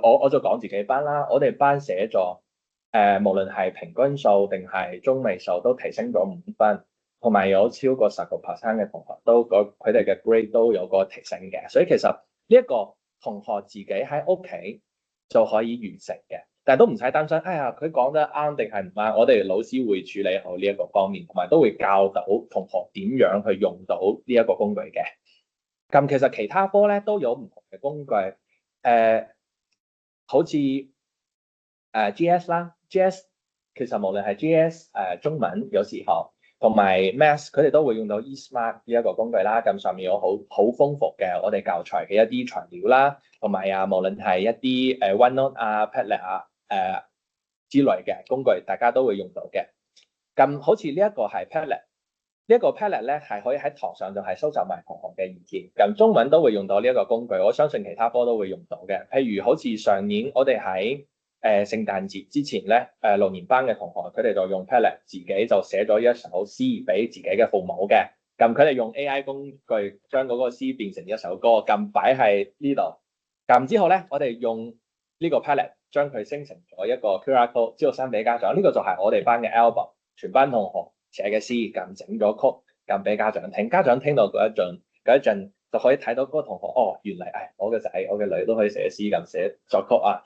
我就講自己班啦，我哋班寫作無論係平均數定係中位數都提升咗5分，同埋有超過10%嘅同學都佢哋嘅 grade 都有個提升嘅，所以其實呢一個同學自己喺屋企就可以完成嘅。但係都唔使擔心，佢講得啱定係唔啱，我哋老師會處理好呢一個方面，同埋都會教到同學點樣去用到呢一個工具嘅。咁其實其他科咧都有唔同嘅工具，好似GS 啦 ，GS 其實無論係 GS 中文有時候同埋 Math 佢哋都會用到 eSmart 呢一個工具啦。咁上面有好豐富嘅我哋教材嘅一啲材料啦，同埋無論係一啲OneNote 啊、Padlet 啊。之類嘅工具，大家都會用到嘅。咁好似呢一個係 Padlet，呢一個 Padlet 咧係可以喺堂上就係收集埋同學嘅意見。咁中文都會用到呢一個工具，我相信其他科都會用到嘅。譬如好似上年我哋喺聖誕節之前咧，6年班嘅同學佢哋就用 Padlet 自己就寫咗一首詩俾自己嘅父母嘅。咁佢哋用 AI 工具將嗰個詩變成一首歌，咁擺喺呢度。咁之後咧，我哋用呢個 palette 將佢生成咗一個 QR code，之後send俾家長。呢、個就係我哋班嘅 album，全班同學寫嘅詩，咁整咗曲，咁俾家長聽。家長聽到嗰一陣就可以睇到嗰個同學，哦，原嚟我嘅仔、我嘅女都可以寫詩咁寫作曲啊，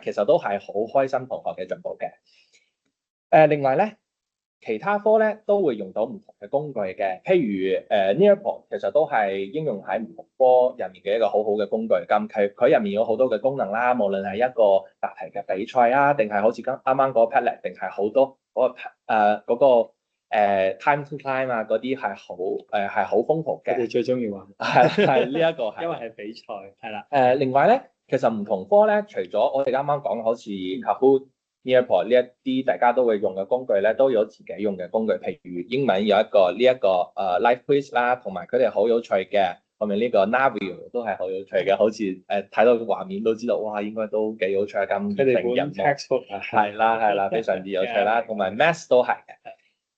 其實都係好開心同學嘅進步嘅。另外咧。其他科咧都會用到唔同嘅工具嘅，譬如Nearpod 其實都係應用喺唔同科入面嘅一個好好嘅工具。咁佢入面有好多嘅功能啦，無論係一個答題嘅比賽啊，定係好似啱啱嗰個 Padlet，定係好多嗰個time to time 啊嗰啲係好豐富嘅。我哋最中意玩係呢一個係，因為係比賽係啦。另外咧，其實唔同科咧，除咗我哋啱啱講好似 Kahoot、Nearpod 呢一啲大家都會用嘅工具咧，都有自己用嘅工具。譬如英文有一個呢一個Live Quiz 啦，同埋佢哋好有趣嘅，後面呢個 Navio 都係好有趣嘅，好似睇到個畫面都知道，哇，應該都幾有趣咁。佢哋本 textbook 係啦，非常之有趣啦，同埋 Math 都係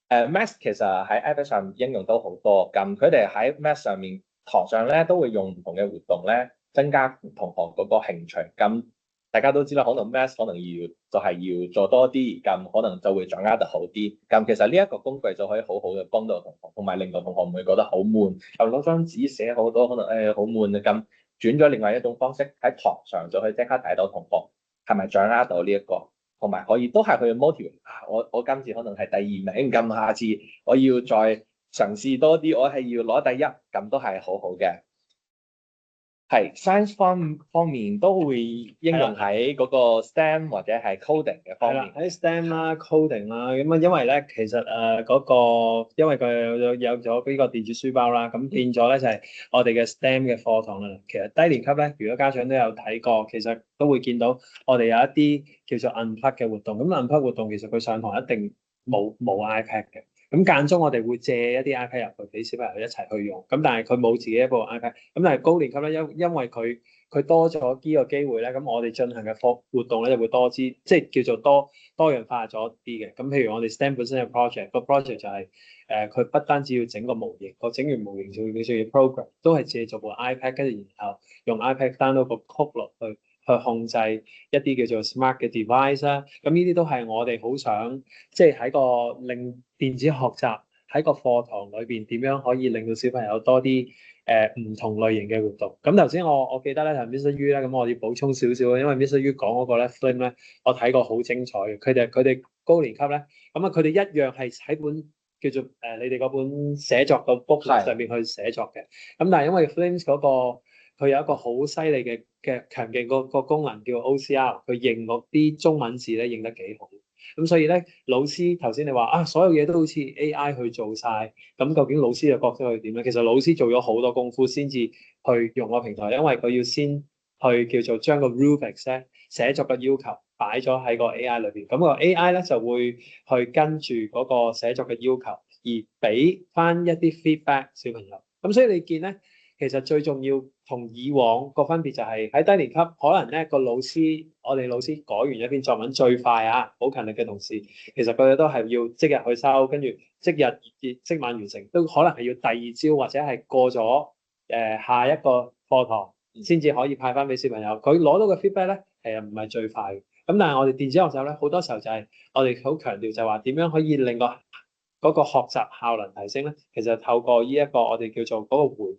嘅。Math 其實喺 iPad 上應用都好多，咁佢哋喺 Math 上面堂上咧都會用唔同嘅活動咧，增加同學嗰個興趣。咁大家都知啦，可能 Math 可能要做多啲，咁可能就會掌握得好啲。咁其實呢一個工具就可以好好嘅幫到同學，同埋令到同學唔會覺得好悶，又攞張紙寫好多可能好悶啊。咁轉咗另外一種方式喺堂上就可以即刻睇到同學係咪掌握到呢一個。同埋可以都係佢嘅 motivate 我今次可能係第二名，咁下次我要再嘗試多啲，我係要攞第一，咁都係好好嘅。係 science 方面都會應用喺嗰個 STEM 或者係 coding 嘅方面。喺 STEM 啦、coding 啦，咁啊，因為咧其實因為佢有咗呢個電子書包啦，咁變咗咧就係我哋嘅 STEM 嘅課堂啦。其實低年級咧，如果家長都有睇過，其實都會見到我哋有一啲叫做 unplug 嘅活動。咁 unplug 活動其實佢上堂一定冇 iPad 嘅。咁間中我哋會借一啲 iPad 入去俾小朋友一齊去用，咁但係佢冇自己一部 iPad。咁但係高年級咧，因為佢多咗呢個機會咧，咁我哋進行嘅活動咧就會多啲，即係叫做多樣化咗啲嘅。咁譬如我哋 STEM 本身嘅 project，個 project 就係佢不單止要整個模型，整完模型仲要 program，都係借助部 iPad，跟住然後用 iPad download 個 code 落去控制一啲叫做 smart 嘅 device 啦。咁呢啲都係我哋好想即係喺個令電子學習喺個課堂裏邊點樣可以令到小朋友多啲唔同類型嘅活動。咁頭先我記得咧係 Mr. Yu 咧，咁我要補充少少，因為 Mr. Yu 講嗰個咧 Flim 咧，我睇過好精彩嘅。佢哋高年級咧，咁啊佢哋一樣係喺本叫做你哋嗰本寫作個 book 上面去寫作嘅。咁但係因為 Flim 嗰個佢有一個好犀利嘅強勁個功能叫 OCR，佢認嗰啲中文字咧認得幾好。咁所以咧，老師頭先你話所有嘢都好似 AI 去做晒，咁究竟老師嘅角色係點咧？其實老師做咗好多功夫先至去用個平台，因為佢要先去叫做將個 rubrics 咧寫作嘅要求擺咗喺個 AI 裏邊，咁個 AI 咧就會去跟住嗰個寫作嘅要求，而俾翻一啲 feedback 小朋友。咁所以你見咧，其實最重要同以往個分別就係喺低年級，可能咧我哋老師改完一篇作文最快好勤力嘅同事，其實佢哋都係要即日去收，跟住即晚完成，都可能係要第二朝或者係過咗下一個課堂先至可以派翻俾小朋友。佢攞到嘅 feedback 咧唔係最快嘅。咁但係我哋電子學習咧，好多時候就係我哋好強調就係話點樣可以令嗰個學習效能提升咧，其實透過呢一個我哋叫做嗰個回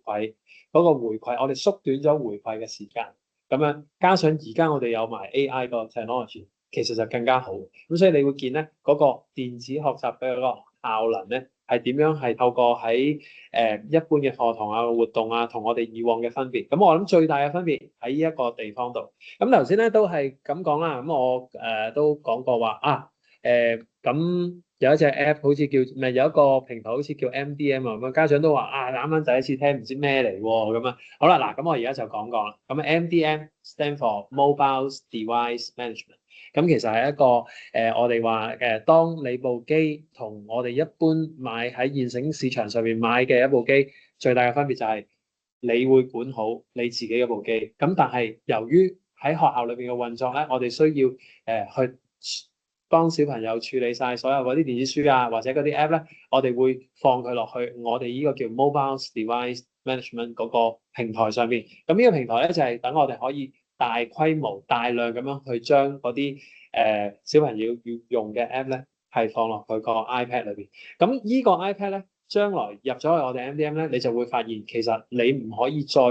饋，我哋縮短咗回饋嘅時間，咁樣加上而家我哋有埋 AI 個 technology，其實就更加好。咁所以你會見咧嗰個電子學習嘅嗰個效能咧係點樣係透過喺一般嘅課堂活動同我哋以往嘅分別。咁我諗最大嘅分別喺呢一個地方度。咁頭先咧都係咁講啦。咁我都講過話咁。有一隻 app 好似叫有一個平台好似叫 MDM 咁家長都話啱啱第一次聽唔知咩嚟喎咁啊。好啦，嗱咁我而家就講啦。咁 MDM stand for Mobile Device Management。咁其實係一個我哋話當你部機同我哋一般買喺現成市場上面買嘅一部機最大嘅分別就係你會管好你自己嗰部機。咁但係由於喺學校裏邊嘅運作咧，我哋需要去幫小朋友處理晒所有嗰啲電子書啊，或者嗰啲 app 咧，我哋會放佢落去我哋呢個叫 mobile device management 嗰個平台上邊。咁呢個平台咧就係等我哋可以大規模、大量咁樣去將嗰啲小朋友要用嘅 app 咧，係放落佢個 iPad 裏邊。咁呢個 iPad 咧，將來入咗去我哋 MDM 咧，你就會發現其實你唔可以再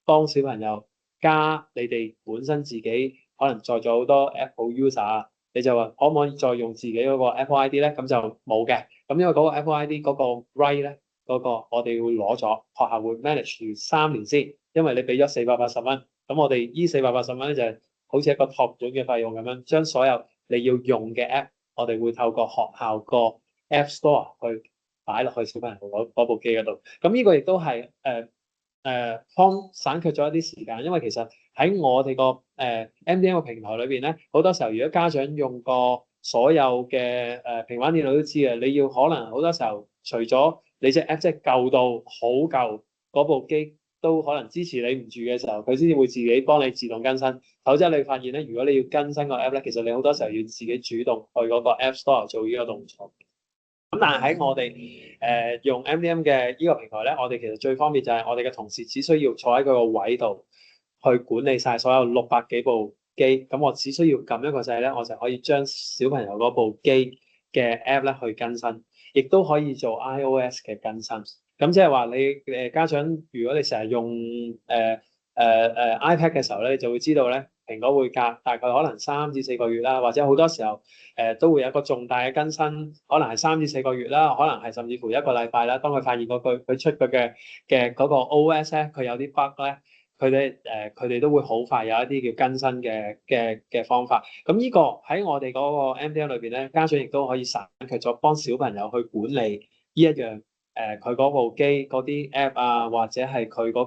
幫小朋友加你哋本身自己可能載咗好多 Apple user 啊，你就話可唔可以再用自己嗰個 Apple ID 咧？咁就冇嘅。咁因為嗰個 Apple ID 嗰個 right 咧，嗰個我哋會攞咗，學校會 manage 住3年先，因為你俾咗480蚊，咁我哋依480蚊咧就係好似一個託管嘅費用咁樣，將所有你要用嘅 app，我哋會透過學校個 App Store 去擺落去小朋友嗰部機嗰度。咁呢個亦都係省卻咗一啲時間，因為其實喺我哋個MDM 個平台裏邊咧，好多時候如果家長用過所有嘅平板電腦都知嘅，你要可能好多時候除咗你隻 app 即係舊到好舊，嗰部機都可能支持你唔住嘅時候，佢先至會自己幫你自動更新。否則你發現咧，如果你要更新個 app 咧，其實你好多時候要自己主動去嗰個 App Store 做呢個動作。咁但係喺我哋用 MDM 嘅呢個平台咧，我哋其實最方便就係我哋嘅同事只需要坐喺佢個位度去管理晒所有600幾部機，咁我只需要撳一個掣咧，我就可以將小朋友嗰部機嘅 app 咧去更新，亦都可以做 iOS 嘅更新。咁即係話你家長，如果你成日用iPad 嘅時候咧，你就會知道咧，蘋果會隔大概可能3至4個月啦，或者好多時候都會有一個重大嘅更新，可能係3至4個月啦，可能係甚至乎1個禮拜啦。當佢發現佢出佢嘅嗰個 OS 咧，佢有啲 bug 咧，佢哋都會好快有一啲叫更新嘅方法。咁呢個喺我哋嗰個 MDM 裏邊咧，家長亦都可以省卻咗幫小朋友去管理呢一樣。佢嗰部機嗰啲 app 啊，或者係佢嗰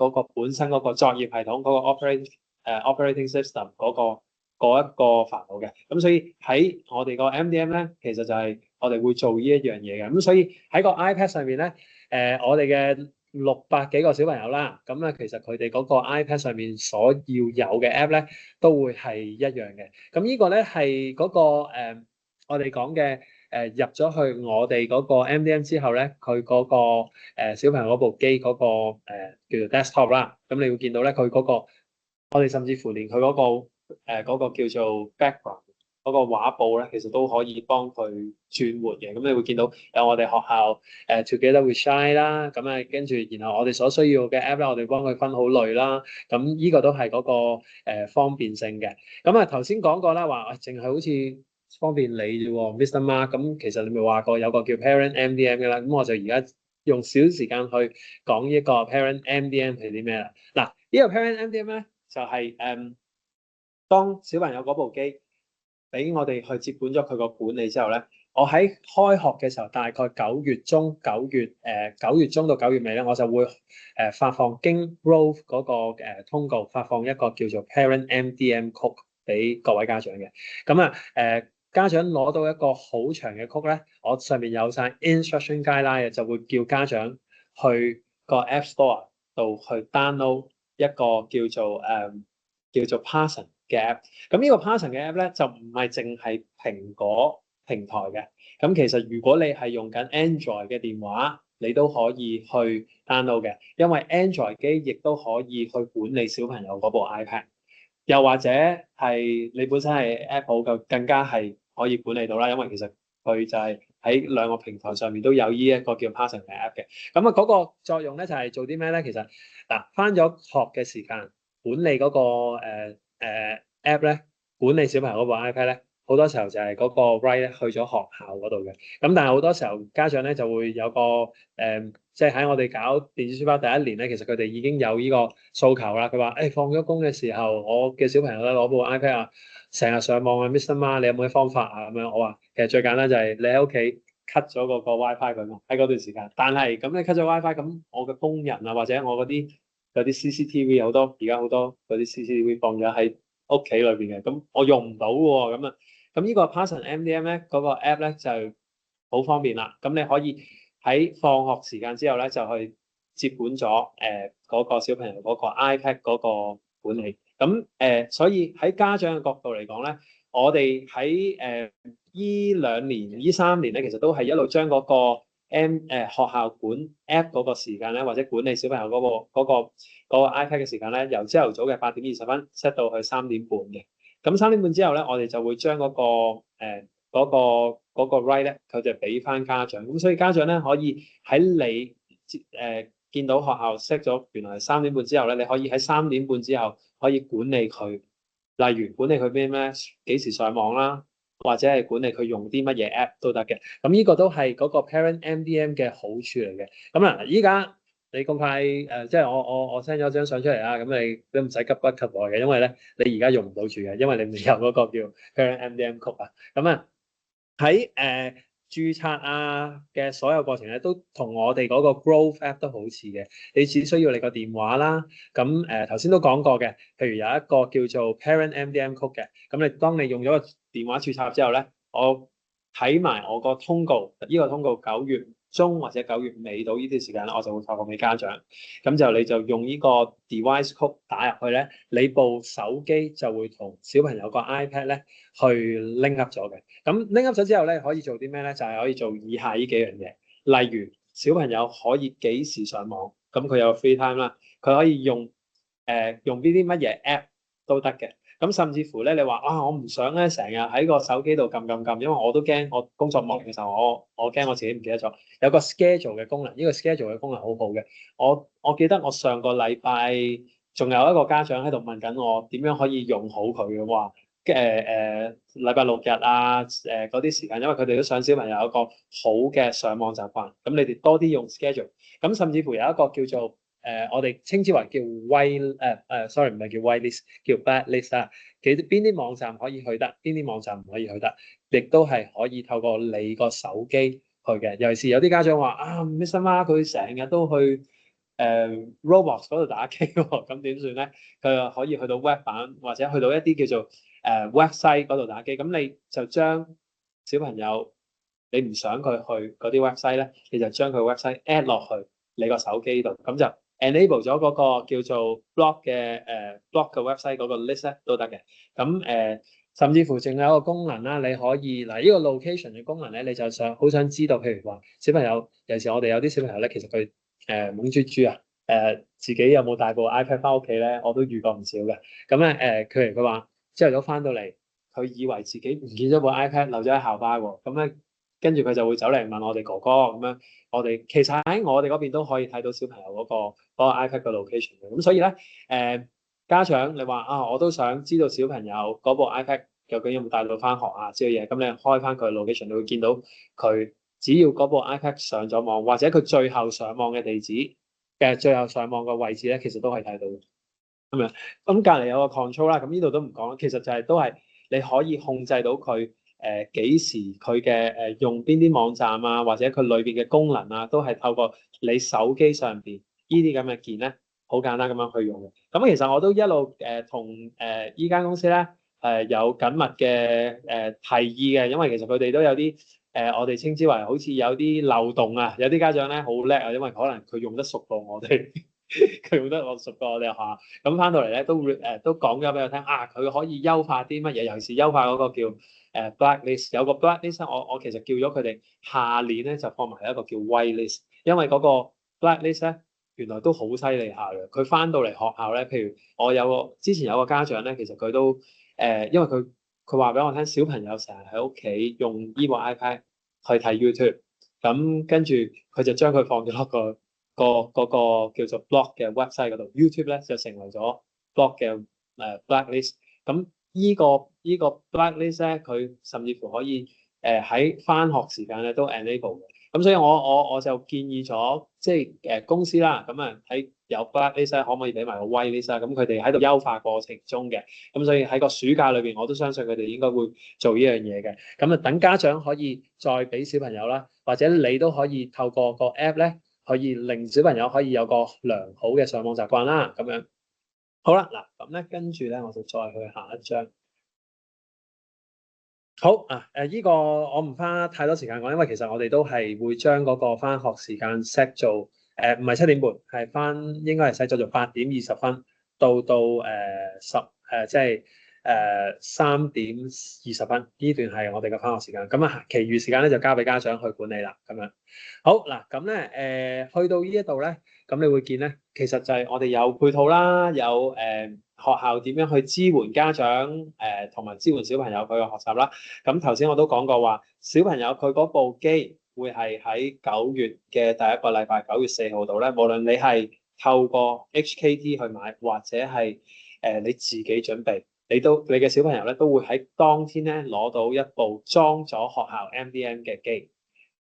個本身嗰個作業系統嗰個 operating system 嗰一個煩惱嘅。咁所以喺我哋個 MDM 咧，其實就係我哋會做呢一樣嘢嘅。咁所以喺個 iPad 上面咧，我哋嘅600幾個小朋友啦，咁咧其實佢哋嗰個 iPad 上面所要有嘅 app 咧，都會係一樣嘅。咁呢個咧係嗰個我哋講嘅。入咗去我哋嗰個 MDM 之後咧，佢嗰個小朋友嗰部機嗰個叫做 desktop 啦，咁你會見到咧佢嗰個，我哋甚至乎連佢嗰個嗰個叫做 background 嗰個畫布咧，其實都可以幫佢轉換嘅。咁你會見到有我哋學校Together We Shine 啦，咁啊跟住然後我哋所需要嘅 app 咧，我哋幫佢分好類啦。咁呢個都係嗰個方便性嘅。咁啊頭先講過啦，話淨係好似方便你啫喎 ，Mr. Mark。咁其實你咪話過有個叫 Parent MDM 嘅啦，咁我就而家用少少時間去講呢一個 Parent MDM 係啲咩啦。嗱，呢個 Parent MDM 咧就係當小朋友嗰部機俾我哋去接管咗佢個管理之後咧，我喺開學嘅時候，大概9月中到9月尾咧，我就會發放經 Rove 嗰個通告，發放一個叫做 Parent MDM code 俾各位家長嘅。咁啊家長攞到一個好長嘅曲咧，我上面有晒 instruction guideline 嘅，就會叫家長去個 App Store 度去 download 一個叫做 Parson 嘅 app。咁呢個 Parson 嘅 app 咧就唔係淨係蘋果平台嘅。咁其實如果你係用緊 Android 嘅電話，你都可以去 download 嘅，因為 Android 機亦都可以去管理小朋友嗰部 iPad。又或者係你本身係 Apple 嘅，更加係可以管理到啦，因為其實佢就係喺2個平台上面都有呢一個叫 Parson 嘅 app 嘅。咁啊嗰個作用咧就係做啲咩咧？其實嗱，返咗學嘅時間管理嗰個app 咧，管理小朋友嗰部 iPad 咧，好多時候就係嗰個 right 咧去咗學校嗰度嘅。咁但係好多時候家長咧就會有個即係喺我哋搞電子書包第1年咧，其實佢哋已經有呢個訴求啦。佢話放咗工嘅時候，我嘅小朋友咧攞部 iPad 啊，成日上網啊 ，Mr. Ma，你有冇啲方法啊？咁樣我話其實最簡單就係你喺屋企 cut 咗嗰個 WiFi 佢嘛，喺嗰段時間。但係咁你 cut 咗 WiFi，咁我嘅工人啊或者我嗰啲有啲 CCTV 好多，而家好多嗰啲 CCTV 放咗喺屋企裏邊嘅，咁我用唔到喎。咁啊，咁呢個 Parson MDM 咧嗰個 app 咧就好方便啦。咁你可以喺放學時間之後咧，就去接管咗嗰個小朋友嗰個 iPad 嗰個管理。咁所以喺家長嘅角度嚟講咧，我哋喺依2年、依3年咧，其實都係一路將嗰個學校管 app 嗰個時間咧，或者管理小朋友嗰個 iPad 嘅時間咧，由朝頭早嘅8:20 set 到去3點半嘅。咁3點半之後咧，我哋就會將嗰個 right 咧，佢就俾翻家長。咁所以家長咧可以喺你見到學校 set 咗原來係3點半之後咧，你可以喺3點半之後可以管理佢，例如管理佢咩幾時上網啦，或者係管理佢用啲乜嘢 app 都得嘅。咁呢個都係嗰個 Parent MDM 嘅好處嚟嘅。咁啊，依家你咁快即係我 send 咗張相出嚟啦，咁你都唔使急不及待嘅，因為咧你而家用唔到住嘅，因為你未有嗰個叫 Parent MDM code 啊。咁啊喺註冊啊嘅所有過程咧，都同我哋嗰個 Growth App 都好似嘅。你只需要你個電話啦。咁頭先都講過嘅，譬如有一個叫做 Parent MDM Code 嘅。咁你當你用咗個電話註冊之後咧，我睇埋我個通告，呢個通告9月中或者9月尾到呢啲時間咧，我就會發放俾家長。咁就你就用呢個 device code 打入去咧，你部手機就會同小朋友個 iPad 咧去 link up 咗嘅。咁 link up 咗之後咧，可以做啲咩咧？就係可以做以下呢幾樣嘢。例如小朋友可以幾時上網，咁佢有 free time 啦，佢可以用用啲乜嘢 app 都得嘅。咁甚至乎咧，你話啊，我唔想咧成日喺個手機度撳，因為我都驚我工作忙嘅時候，我驚我自己唔記得咗。有個 schedule 嘅功能，呢個 schedule 嘅功能好好嘅。我記得我上個禮拜仲有一個家長喺度問緊我點樣可以用好佢嘅話，禮拜6日啊嗰啲時間，因為佢哋都想小朋友有一個好嘅上網習慣。咁你哋多啲用 schedule。咁甚至乎有一個叫做我哋稱之為叫 sorry 唔係叫 white list， 叫 black list 啊。其實邊啲網站可以去得，邊啲網站唔可以去得，亦都係可以透過你個手機去嘅。尤其是有啲家長話啊，Miss Ma 佢成日都去Roblox 嗰度打機喎，咁點算咧？佢又可以去到 web 版或者去到一啲叫做website 嗰度打機。咁你就將小朋友你唔想佢去嗰啲 website 咧，你就將佢 website add 落去你個手機度，咁就 enable 咗嗰個叫做 block 嘅block 嘅 website 嗰個 list 咧都得嘅。咁甚至乎仲有一個功能啦，你可以嗱呢個 location 嘅功能咧，你就好想知道，譬如話小朋友，有時我哋有啲小朋友咧，其實佢懵豬豬啊，自己有冇帶部 iPad 翻屋企咧，我都遇過唔少嘅。咁咧譬如佢話朝頭早翻到嚟，佢以為自己唔見咗部 iPad 漏咗喺校巴喎，咁咧跟住佢就會走嚟問我哋哥哥咁樣。我哋其實喺我哋嗰邊都可以睇到小朋友嗰個 iPad 嘅 location 嘅。咁所以咧家長你話啊，我都想知道小朋友嗰部 iPad 究竟有冇帶到翻學啊之類嘢，咁你開翻佢 location，你會見到佢只要嗰部 iPad 上咗網，或者佢最後上網嘅地址嘅最後上網嘅位置咧，其實都係睇到嘅。咁樣咁隔離有個 control 啦，咁呢度都唔講，其實就係都係你可以控制到佢幾時佢嘅用邊啲網站啊，或者佢裏邊嘅功能啊，都係透過你手機上邊呢啲咁嘅鍵咧，好簡單咁樣去用嘅。咁其實我都一路同依間公司咧有緊密嘅提議嘅，因為其實佢哋都有啲我哋稱之為好似有啲漏洞啊，有啲家長咧好叻啊，因為可能佢用得熟過我哋。佢用得熟過我哋學校，咁翻到嚟咧都講咗俾我聽啊，佢可以優化啲乜嘢，尤其是優化嗰個叫blacklist， 有個 blacklist， 我其實叫咗佢哋下年咧就放埋一個叫 whitelist， 因為嗰個 blacklist 咧原來都好犀利下嘅。佢翻到嚟學校咧，譬如我之前有個家長咧，其實佢都因為佢話俾我聽，小朋友成日喺屋企用呢部 iPad 去睇 YouTube， 咁跟住佢就將佢放咗落嗰個叫做 blog 嘅 website 嗰度 ，YouTube 咧就成為咗 blog 嘅blacklist。咁依個 blacklist 咧，佢甚至乎可以喺翻學時間咧都 enable 嘅。咁所以我就建議咗，即係公司啦，咁啊喺有 blacklist 咧，可唔可以俾埋個 whitelist 啊？咁佢哋喺度優化過程中嘅，咁所以喺個暑假裏邊，我都相信佢哋應該會做呢樣嘢嘅。咁啊，等家長可以再俾小朋友啦，或者你都可以透過個 app 咧。可以令小朋友可以有個良好嘅上網習慣啦，咁樣好啦，嗱咁咧跟住咧我就再去下一章。好啊，依個我唔花太多時間講，因為其實我哋都係會將嗰個返學時間 set 做唔係7點半，係應該係 set 咗做8:20到10即係3:20呢段係我哋嘅返學時間。咁啊，其餘時間咧就交俾家長去管理啦。咁樣好嗱，咁咧去到呢一度咧，咁你會見咧，其實就係我哋有配套啦，有學校點樣去支援家長同埋支援小朋友佢嘅學習啦。咁頭先我都講過話，小朋友佢嗰部機會係喺9月嘅第一個禮拜9月4號度咧，無論你係透過 HKT 去買，或者係你自己準備，你嘅小朋友咧都會喺當天咧攞到一部裝咗學校 MDM 嘅機。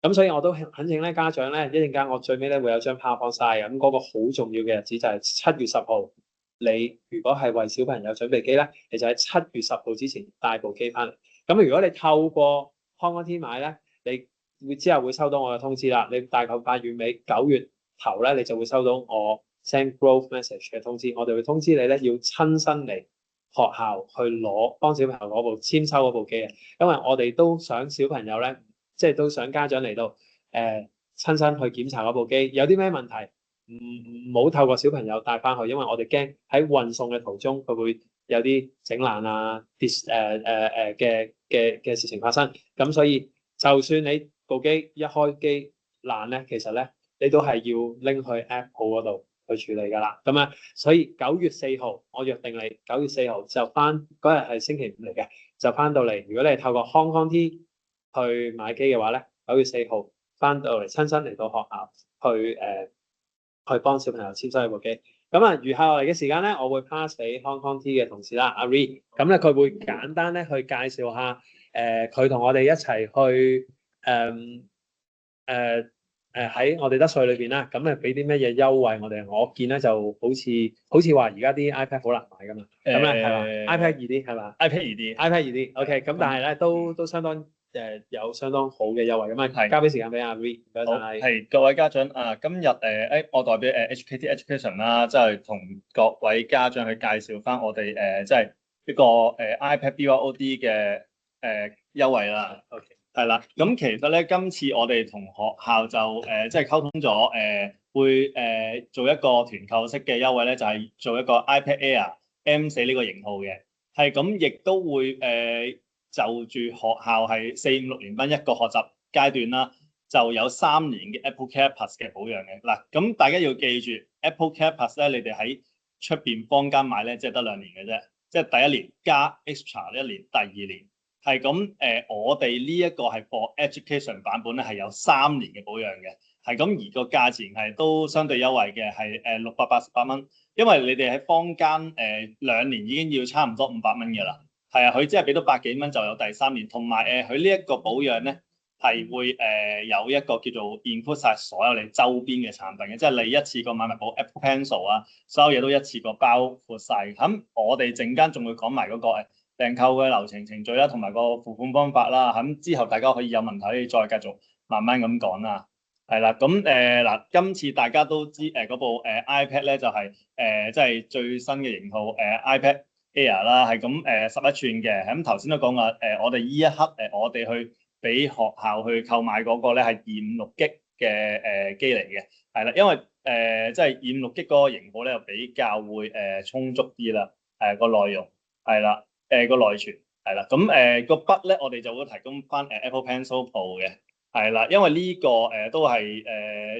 咁所以我都懇請咧家長咧，一陣間我最尾咧會有張 PowerPoint slide，咁嗰個好重要嘅日子就係7月10號。你如果係為小朋友準備機咧，你就喺7月10號之前帶部機翻嚟。咁如果你透過康安天買咧，你會之後會收到我嘅通知啦。你大概8月尾9月頭咧，你就會收到我 send growth message 嘅通知。我哋會通知你咧，要親身嚟學校去幫小朋友攞部簽收嗰部機啊。因為我哋都想小朋友咧，即係都想家長嚟到親身去檢查嗰部機，有啲咩問題唔好透過小朋友帶翻去，因為我哋驚喺運送嘅途中佢會有啲整爛啊嘅事情發生。咁所以就算你部機一開機爛咧，其實咧你都係要拎去 Apple 嗰度去處理㗎啦。咁啊，所以9月4號我約定你9月4號就翻，嗰日係星期五嚟嘅，就翻到嚟。如果你係透過 Hong Kong T 去買機嘅話咧，9月4號翻到嚟親身嚟到學校去幫小朋友簽收一部機。咁啊，餘下落嚟嘅時間咧，我會 pass 俾 Hong Kong T 嘅同事啦，阿 Ri。咁咧佢會簡單咧去介紹下佢同我哋一齊去喺我哋德萃裏邊啦。咁咧俾啲乜嘢優惠我哋？我見咧就好似話而家啲 iPad 好難買噶嘛。咁咧係嘛 ？iPad 易啲係嘛 ？iPad 易啲，iPad 易啲。OK，咁但係咧都相當有相當好嘅優惠咁啊。交俾時間俾阿 Ri，唔該晒。係各位家長啊，今日我代表HKT Education 啦，即係同各位家長去介紹翻我哋即係一個iPad BYOD 嘅優惠啦。OK。係啦，咁其實咧，今次我哋同學校就即係溝通咗，會做一個團購式嘅優惠咧，就係做一個 iPad Air M4呢個型號嘅，係咁亦都會就住學校係4、5、6年班一個學習階段啦，就有3年嘅 Apple Care Plus 嘅保養嘅。嗱，咁大家要記住 Apple Care Plus 咧，你哋喺出邊坊間買咧，即係得2年嘅啫，即係第1年加 extra 1年，第2年。係咁我哋呢一個係 for education 版本咧，係有3年嘅保養嘅，係咁而個價錢係都相對優惠嘅，係688蚊，因為你哋喺坊間2年已經要差唔多500蚊嘅啦，係啊，佢只係俾到100幾蚊就有第3年，同埋佢呢一個保養咧係會有一個叫做 include 曬所有你周邊嘅產品嘅，即係你一次過買埋部 Apple Pencil 啊，所有嘢都一次過包括曬。咁我哋陣間仲會講埋嗰個訂購嘅流程程序啦，同埋個付款方法啦。咁之後大家可以有問題可以再繼續慢慢咁講啦。係啦，咁嗱，今次大家都知嗰部iPad 咧就係即係最新嘅型號iPad Air 啦，係咁11寸嘅。咁頭先都講話我哋呢一刻我哋去俾學校去購買嗰個咧係256G 嘅機嚟嘅，係啦，因為即係256G 嗰個型號咧就比較會充足啲啦，個內容係啦。個內存係啦，咁個筆咧，我哋就會提供翻Apple Pencil Pro 嘅，係啦，因為呢個都係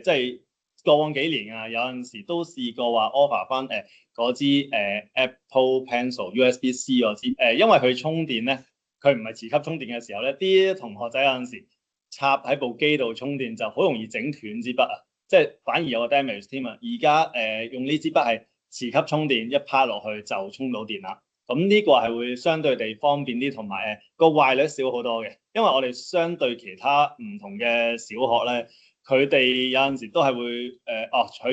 即係過往幾年啊，有陣時都試過話 offer 翻嗰支Apple Pencil USB-C 嗰支因為佢充電咧，佢唔係磁吸充電嘅時候咧，啲同學仔有陣時插喺部機度充電就好容易整斷支筆啊，即係反而有個 damage 添啊。而家用呢支筆係磁吸充電，一趴落去就充到電啦。咁呢個係會相對地方便啲，同埋個壞率少好多嘅。因為我哋相對其他唔同嘅小學咧，佢哋有陣時都係會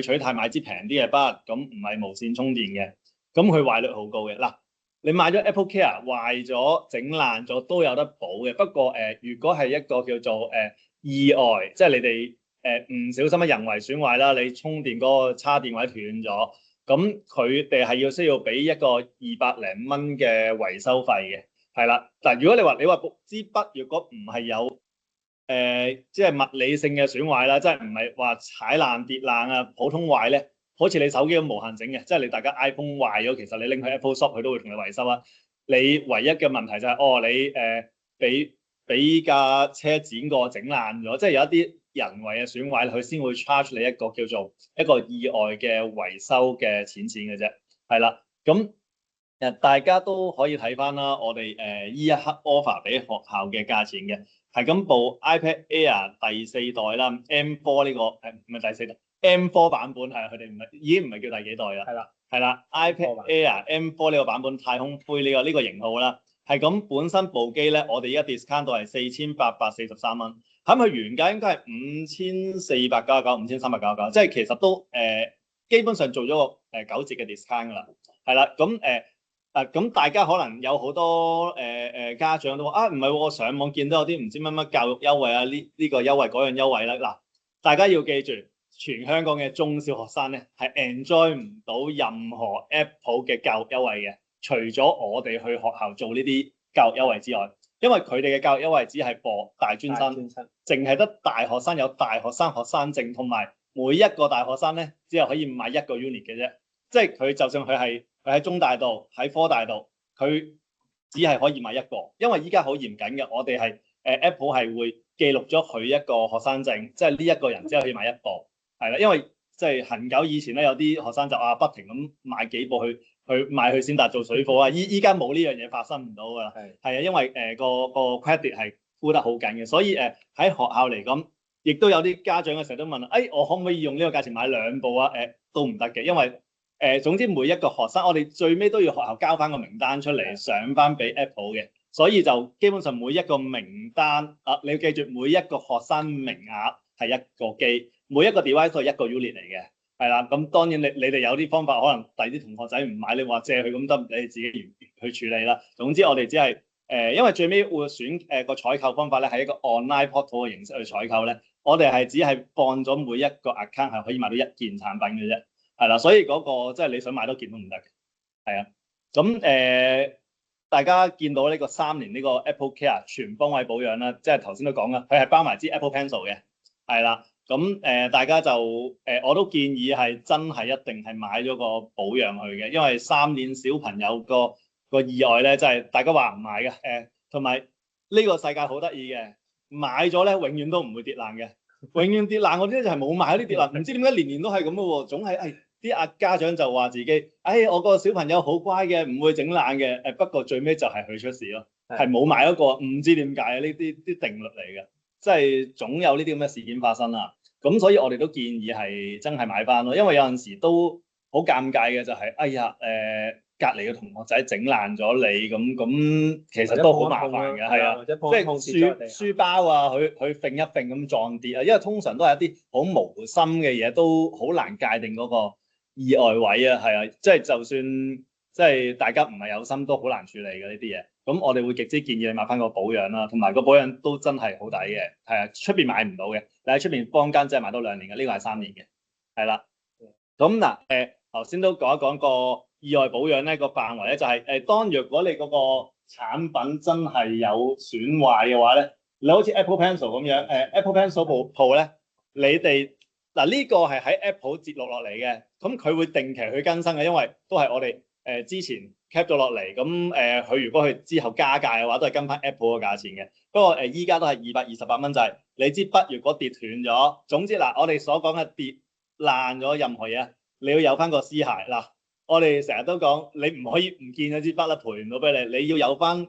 取態買支平啲嘅筆，咁唔係無線充電嘅，咁佢壞率好高嘅。嗱，你買咗 Apple Care 壞咗整爛咗都有得補嘅，不過如果係一個叫做意外，即係你哋唔小心人為損壞啦，你充電嗰個叉電位斷咗。咁佢哋係需要俾一個200零蚊嘅維修費嘅，係啦。嗱，如果你話支筆如果唔係有即係物理性嘅損壞啦，即係唔係話踩爛跌爛啊，普通壞咧，好似你手機咁無限整嘅，即係你大家 iPhone 壞咗，其實你拎去 Apple Shop 佢都會同你維修啊。你唯一嘅問題就係、你俾架車剪過整爛咗，即係有一啲人為嘅損壞，佢先會 charge 你一個叫做一個意外嘅維修嘅錢嘅啫。係啦，咁大家都可以睇翻啦，我哋依一刻 offer 俾學校嘅價錢嘅，係咁部 iPad Air 第4代啦 ，M4 呢、個唔係第4代 ，M4 版本係佢哋已經唔係叫第幾代啦。係啦 ，iPad Air M4 呢個版本太空灰呢個型號啦，係咁本身部機咧，我哋而家 discount 到係4843蚊，咁佢原價應該係5499、5399，即係其實都基本上做咗個9折嘅 discount 㗎啦。係啦，咁大家可能有好多家長都話唔係喎，我上網見到有啲唔知乜乜教育優惠啊，呢個優惠嗰樣優惠啦。嗱，大家要記住，全香港嘅中小學生咧係 enjoy 唔到任何 Apple 嘅教育優惠嘅，除咗我哋去學校做呢啲教育優惠之外，因為佢哋嘅教育優惠只係課大專生，淨係得大學生有大學生學生證，同埋每一個大學生咧只係可以買1個 unit 嘅啫，即係佢就算佢喺中大度，喺科大度，佢只係可以買1個，因為依家好嚴謹嘅，我哋係Apple 係會記錄咗佢一個學生證，即係呢一個人只係可以買1部，係啦，因為即係很久以前咧，有啲學生就不停咁買幾部去賣去先達做水貨啊，依家冇呢樣嘢發生唔到㗎啦，係啊，因為個 credit 係箍得好緊嘅，所以喺學校嚟講，亦都有啲家長嘅時候都問我可唔可以用呢個價錢買2部啊？都唔得嘅，因為總之每一個學生，我哋最尾都要學校交翻個名單出嚟，上翻俾 Apple 嘅，所以就基本上每一個名單你要記住每一個學生名額係1個機，每一個 device 都係1個 unit 嚟嘅，係啦。咁當然你哋有啲方法，可能第啲同學仔唔買，你話借佢咁得，你自己去處理啦。總之我哋只係因為最尾會選個採購方法咧，係一個 online portal 嘅形式去採購咧，我哋係只係放咗每一個 account 係可以買到1件產品嘅啫。係啦，所以嗰個即係你想買多件都唔得嘅，係啊。咁大家見到呢個3年呢個 Apple Care 全方位保養啦，即係頭先都講啦，佢係包埋支 Apple Pencil 嘅，係啦。咁大家就我都建議係真係一定係買咗個保養去嘅，因為3年小朋友個意外咧，真係大家話唔買嘅，同埋呢個世界好得意嘅，買咗咧永遠都唔會跌爛嘅，永遠跌爛嗰啲就係冇買嗰啲跌爛，唔知點解年年都係咁嘅喎，總係啲家長就話自己，我個小朋友好乖嘅，唔會整爛嘅，不過最尾就係佢出事咯，係冇買嗰個，唔知點解呢啲定律嚟嘅，即係總有呢啲咁嘅事件發生啦。咁所以我哋都建議係真係買翻咯，因為有陣時都好尷尬嘅就係，隔離嘅同學仔整爛咗你咁，其實都好麻煩嘅，係啊，即係書包啊，佢揈一揈咁撞跌啊，因為通常都係一啲好無心嘅嘢，都好難界定嗰個意外位啊，係啊，即係就算即係大家唔係有心，都好難處理嘅呢啲嘢。咁我哋會極之建議你買翻個保養啦，同埋個保養都真係好抵嘅，係啊，出邊買唔到嘅，你喺出邊坊間真係買到2年嘅，呢個係3年嘅，係啦。咁嗱，頭先都講一講個意外保養咧，個範圍咧就係當若果你嗰個產品真係有損壞嘅話咧，你好似 Apple Pencil 咁樣，Apple Pencil 鋪咧，你哋嗱呢個係喺 Apple 節錄落嚟嘅，咁佢會定期去更新嘅，因為都係我哋之前 cap 咗落嚟，咁佢如果佢之後加價嘅話，都係跟翻 Apple 嘅價錢嘅。不過依家都係228蚊，就係你支筆如果跌斷咗，總之嗱，我哋所講嘅跌爛咗任何嘢，你要有翻個屍骸嗱。我哋成日都講，你唔可以唔見咗支筆啦，賠唔到俾你，你要有翻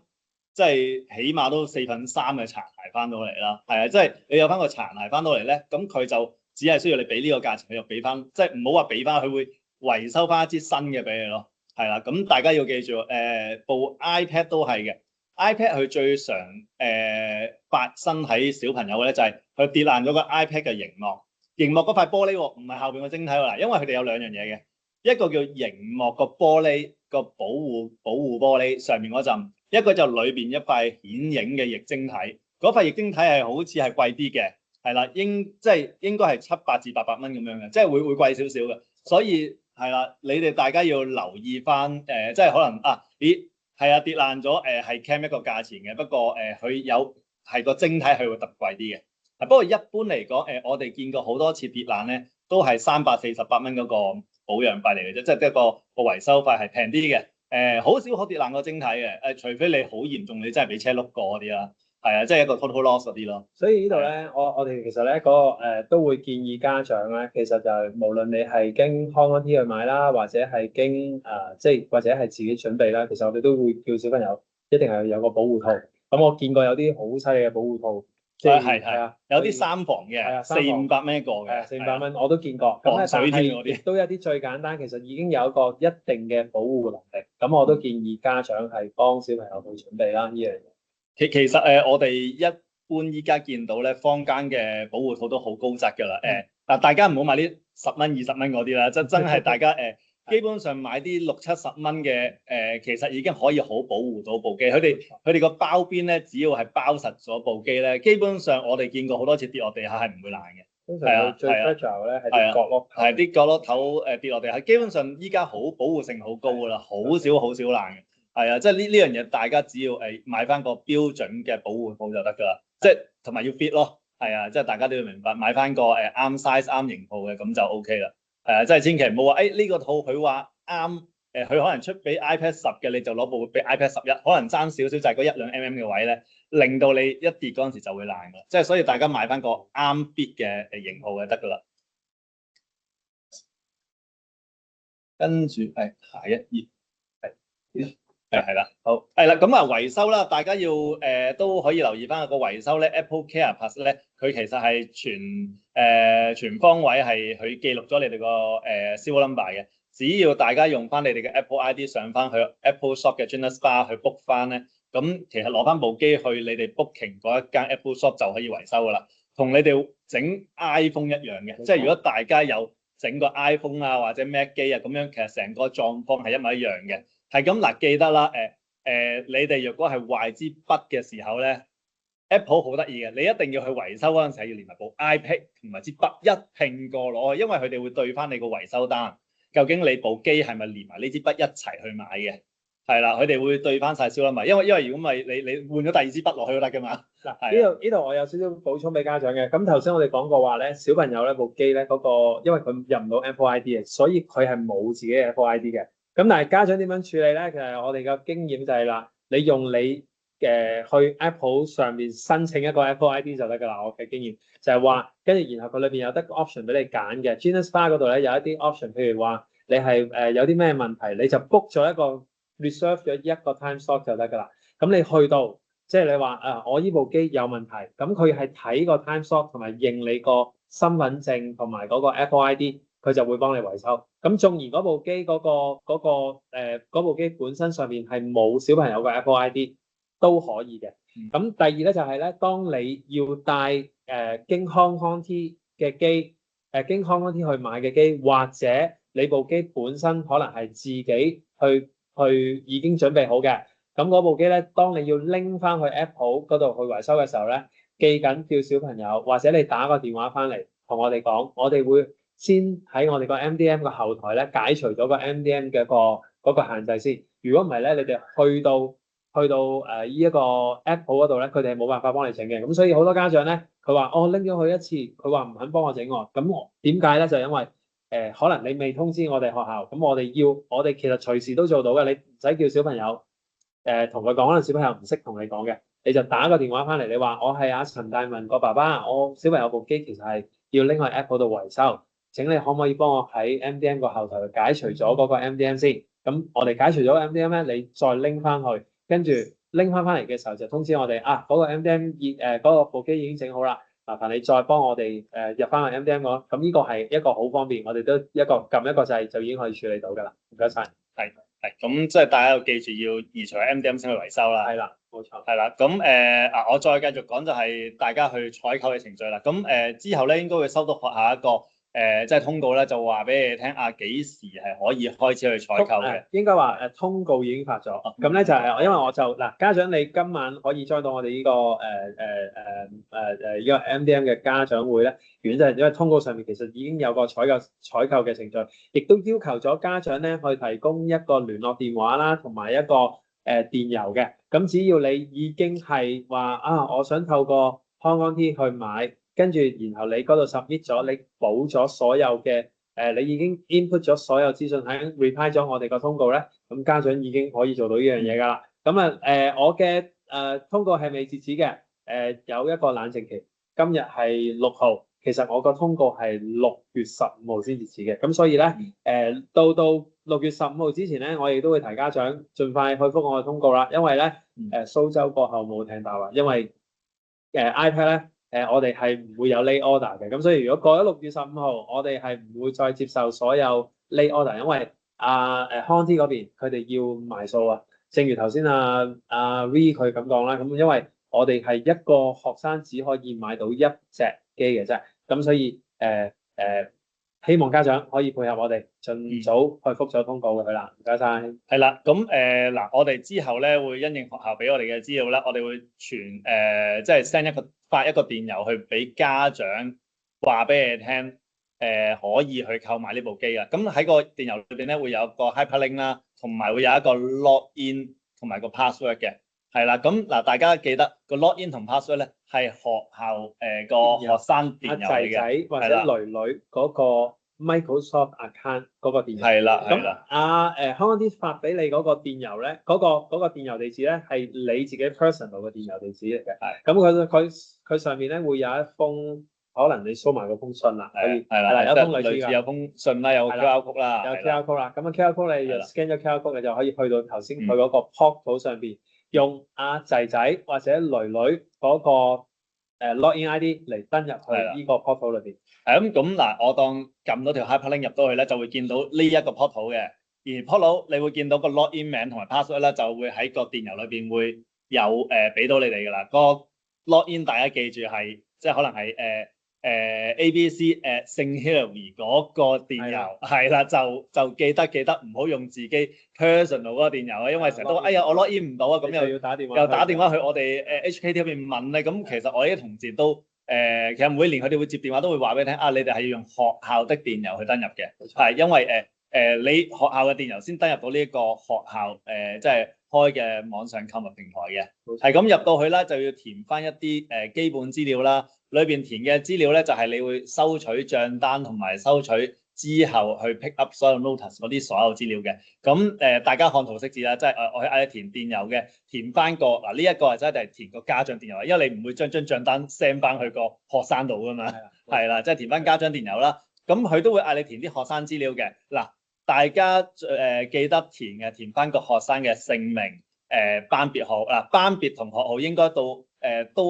即係起碼都4/3嘅殘骸翻到嚟啦。係啊，即係你有翻個殘骸翻到嚟咧，咁佢就只係需要你俾呢個價錢，佢就俾翻，即係唔好話俾翻，佢會維修翻一支新嘅俾你咯。係啦，咁大家要記住，部 iPad 都係嘅 ，iPad 佢最常發生喺小朋友嘅咧，就係佢跌爛咗個 iPad 嘅熒幕，熒幕嗰塊玻璃喎，唔係後邊個晶體喎嗱，因為佢哋有2樣嘢嘅。一個叫熒幕個玻璃個保護玻璃上面嗰陣，一個就裏邊一塊顯影嘅液晶體，嗰塊液晶體係好似係貴啲嘅，係啦，應該係700至800蚊咁樣嘅，即係會貴少少嘅，所以係啦，你哋大家要留意翻即係可能係跌爛咗係 cam 一個價錢嘅，不過佢有係個晶體係會特別貴啲嘅，不過一般嚟講我哋見過好多次跌爛咧，都係348蚊嗰個保養費嚟嘅啫，即係一個維修費係平啲嘅，好少可跌爛個晶體嘅，除非你好嚴重，你真係俾車碌過嗰啲啦，係啊，即係一個 total loss 嗰啲咯。所以呢度咧，我哋其實咧都會建議家長咧，其實就係無論你係經康安 T 去買啦，或者係經即係或者係自己準備啦，其實我哋都會叫小朋友一定係有個保護套。咁我見過有啲好犀利嘅保護套，即係係啊，有啲三防嘅，係啊400-500蚊一個嘅，400蚊我都見過。防水添但係亦都有啲最簡單，其實已經有一個一定嘅保護能力。咁我都建議家長係幫小朋友去準備啦，呢樣嘢。其實我哋一般依家見到咧，坊間嘅保護套都好高質㗎啦。嗱，大家唔好買啲10蚊、20蚊嗰啲啦，真係大家基本上買啲60-70蚊嘅其實已經可以好保護到部機。佢哋個包邊咧，只要係包實咗部機咧，基本上我哋見過好多次跌落地下係唔會爛嘅。通常最 fragile 咧係啲角落頭，係啲角落頭跌落地下，基本上依家好保護性好高㗎啦，好少爛嘅。係啊，即係呢樣嘢，大家只要買翻個標準嘅保護套就得㗎啦，即係同埋要 fit 咯。係啊，即係大家都要明白，買翻個啱 size 啱型號嘅咁就 OK 啦。係啊，即係千祈唔好話呢個套佢話啱佢可能出俾 iPad 10嘅，你就攞部俾 iPad 11，可能爭少少就係嗰1-2 mm 嘅位咧，令到你一跌嗰陣時就會爛㗎。即係所以大家買翻個啱 fit 嘅型號就得㗎啦。跟住下一頁係啦，好係啦，咁維修啦，大家要都可以留意翻個維修咧 ，Apple Care Plus 咧，佢其實係全方位係佢記錄咗你哋個serial number 嘅，只要大家用翻你哋嘅 Apple ID 上翻去 Apple Shop 嘅 Genius Bar 去 book 翻咧，咁其實攞翻部機去你哋 booking 嗰一間 Apple Shop 就可以維修噶啦，同你哋整 iPhone 一樣嘅，即係如果大家有整個 iPhone 啊或者 Mac 機啊咁樣，其實成個狀況係一模一樣嘅。係咁嗱，記得啦，你哋若果係壞支筆嘅時候咧 ，Apple 好得意嘅，你一定要去維修嗰陣時係要連埋部 iPad 同埋支筆一併過攞去，因為佢哋會對翻你個維修單，究竟你部機係咪連埋呢支筆一齊去買嘅？係啦，佢哋會對翻晒燒啦嘛，因為如果咪你換咗第二支筆落去都得㗎嘛。嗱，呢度我有少少補充俾家長嘅。咁頭先我哋講過話咧，小朋友咧部機咧嗰個，因為佢入唔到 Apple ID 嘅，所以佢係冇自己嘅 Apple ID 嘅。咁但係家長點樣處理咧？其實我哋嘅經驗就係啦，你用你去 Apple 上面申請一個 Apple ID 就得㗎啦。我嘅經驗就係話，跟住然後佢裏邊有得 option 俾你揀嘅。Genius Bar 嗰度咧有一啲 option，譬如話你係有啲咩問題，你就 book 咗一個 reserve 咗一個 time slot 就得㗎啦。咁你去到即係你話我依部機有問題，咁佢係睇個 time slot 同埋認你個身份證同埋嗰個 Apple ID。佢就會幫你維修。咁縱然嗰部機嗰部機本身上面係冇小朋友嘅 Apple ID 都可以嘅。咁第二咧就係咧，當你要帶經康康 T 嘅機，經康康 T 去買嘅機，或者你部機本身可能係自己去已經準備好嘅，咁嗰部機咧，當你要拎翻去 Apple 嗰度去維修嘅時候咧，記緊叫小朋友或者你打個電話翻嚟同我哋講，我哋會先喺我哋個 MDM 個後台咧解除咗個 MDM 嘅嗰個限制先。如果唔係咧，你哋去到依一個 Apple 嗰度咧，佢哋係冇辦法幫你整嘅。咁所以好多家長咧，佢話我拎咗佢一次，佢話唔肯幫我整喎。咁點解咧？就因為可能你未通知我哋學校，咁我哋其實隨時都做到嘅。你唔使叫小朋友同佢講，可能小朋友唔識同你講嘅，你就打個電話翻嚟，你話我係阿陳大文個爸爸，我小朋友部機其實係要拎去 Apple 度維修。請你可唔可以幫我喺 MDM 個後台解除咗嗰個 MDM 先？咁我哋解除咗 MDM 咧，你再拎翻去，跟住拎翻嚟嘅時候就通知我哋嗰個 MDM 嗰個部機已經整好啦，麻煩你再幫我哋入翻去 MDM 嗰。咁呢個係一個好方便，我哋都撳一個掣就已經可以處理到㗎啦。唔該晒。係，咁即係大家要記住要移除 MDM 先去維修啦。係啦，冇錯。係啦，咁我再繼續講就係大家去採購嘅程序啦。咁之後咧應該會收到學校一個。即係通告咧，就話俾你聽幾時係可以開始去採購嘅。應該話通告已經發咗。咁咧就係因為我就嗱，家長你今晚可以 join 到我哋呢個呢個 MDM 嘅家長會咧，原因就係因為通告上面其實已經有個採購嘅程序，亦都要求咗家長咧去提供一個聯絡電話啦，同埋一個電郵嘅。咁只要你已經係話我想透過康安 T 去買。跟住，然後你嗰度 submit 咗，你補咗所有嘅你已經 input 咗所有資訊喺 reply 咗我哋個通告咧，咁家長已經可以做到呢樣嘢㗎啦。咁啊我嘅通告係未截止嘅，有一個冷靜期，今日係6號，其實我個通告係6月15號先截止嘅，咁所以咧到6月15號之前咧，我亦都會提家長盡快去覆我嘅通告啦，因為咧蘇州過後冇聽到啊，因為iPad 咧我哋係唔會有 late order 嘅，咁所以如果過咗6月15號，我哋係唔會再接受所有 late order，因為康天嗰邊佢哋要埋數啊。正如頭先阿 V 佢咁講啦，咁因為我哋係一個學生只可以買到一隻機嘅啫，咁所以希望家長可以配合我哋，盡早去覆咗通告佢啦，唔該晒。係啦，咁嗱，我哋之後咧會因應學校俾我哋嘅資料啦，我哋會即係發一個電郵去俾家長，話俾你聽，可以去購買呢部機啊。咁喺個電郵裏邊咧會有個 hyperlink 啦，同埋會有一個 login 同埋個 password 嘅。係啦，咁嗱，大家記得個 login 同 password 咧係學校個學生電郵嚟嘅，仔或者女女嗰個 Microsoft account 嗰個電郵。係啦，係咁啦。康天發俾你嗰個電郵咧，嗰個電郵地址咧係你自己 personal 嘅電郵地址嚟嘅。係。咁佢上面咧會有一封，可能你 show 埋嗰封信啦，可以係啦，有封類似㗎，有封信啦，有 QR code 啦，有 QR code 啦。咁啊 QR code 你就 scan 咗 QR code，你就可以去到頭先佢嗰個 portal 上邊，用阿仔仔或者女女嗰個login ID 嚟登入去呢個 portal 裏邊。咁嗱，我當撳到條 hyperlink 入到去咧，就會見到呢一個 portal 嘅。而 portal 你會見到個 login 名同埋 password 咧，就會喺個電郵裏邊會有俾到你哋㗎啦。個 login 大家記住係即係可能係ABC St Hilary 嗰個電郵係啦，就記得唔好用自己 personal 嗰個電郵啊，因為成日都哎呀我 login 唔到啊，咁又要打電話，又打電話去我哋HKT 嗰邊問咧，咁其實我啲同事都其實每年佢哋會接電話都會話俾你聽啊，你哋係要用學校的電郵去登入嘅，係因為你學校嘅電郵先登入到呢一個學校即係開嘅網上購物平台嘅，係咁入到去啦，就要填翻一啲基本資料啦。裏邊填嘅資料咧，就係你會收取帳單同埋收取之後去 pick up 所有 notice 嗰啲所有資料嘅。咁大家看圖識字啦，即係我嗌你填電郵嘅，填翻個嗱呢一個係真係填個家長電郵，因為你唔會將帳單 send 翻去個學生度噶嘛，係啦，即係填翻家長電郵啦。咁佢都會嗌你填啲學生資料嘅。嗱，大家記得填翻個學生嘅姓名、班別號嗱，班別同學號應該都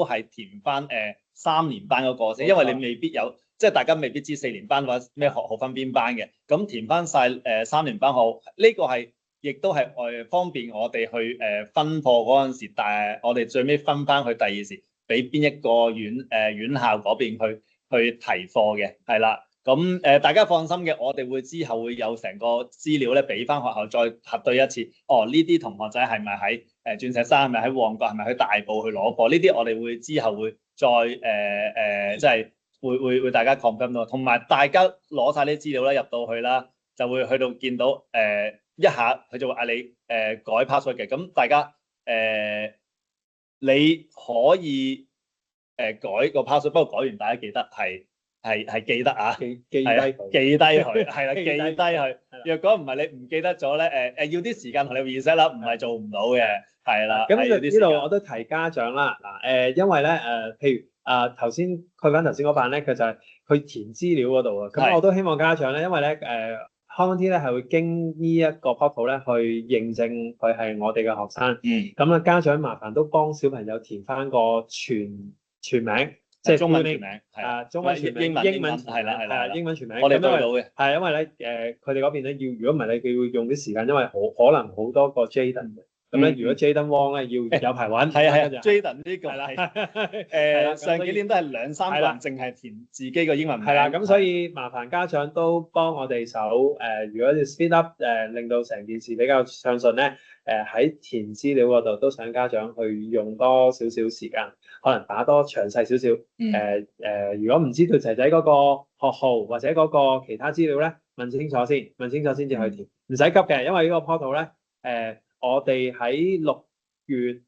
係填翻3年班嗰個先，因為你未必有，即係大家未必知4年班或者咩學號分邊班嘅，咁填翻晒3年班號，呢個係亦都係方便我哋去分課嗰陣時，但係我哋最尾分翻去第二時，俾邊一個院校嗰邊去提課嘅，係啦，咁大家放心嘅，我哋會之後會有成個資料咧，俾翻學校再核對一次，哦呢啲同學仔係咪喺鑽石山，係咪喺旺角，係咪喺大埔去攞課？呢啲我哋會之後會再即係會大家 confirm 到，同埋大家攞晒啲資料咧入到去啦，就會去到見到一下佢就會嗌你改 password 嘅，咁大家你可以改個 password，不過改完大家記得係記得啊，記低佢，係啦，記低佢。若果唔係你唔記得咗咧，要啲時間同你 reset 啦，唔係做唔到嘅，係啦。咁呢度我都提家長啦，嗱因為咧譬如頭先佢翻頭先嗰版咧，佢就係佢填資料嗰度啊。咁我都希望家長咧，因為咧康天咧係會經呢一個 portal 咧去認證佢係我哋嘅學生。咁啊家長麻煩都幫小朋友填翻個全名。即係中文全名，中文全名、英文係啦，英文全名。我哋對到嘅。係因為咧，佢哋嗰邊咧如果唔係你，佢會用啲時間，因為可能好多個 Jaden 嘅。咁咧，如果 Jaden Wong 咧要有排揾。係 Jaden 呢個係上幾年都係2-3個人淨係填自己個英文名。係啦，咁所以麻煩家長都幫我哋手如果要 speed up 令到成件事比較暢順咧，喺填資料嗰度都想家長去用多少少時間。可能打多詳細少少，如果唔知道仔仔嗰個學號或者嗰個其他資料咧，問清楚先至去填，唔使急嘅，因為呢個 portal 咧，我哋喺6月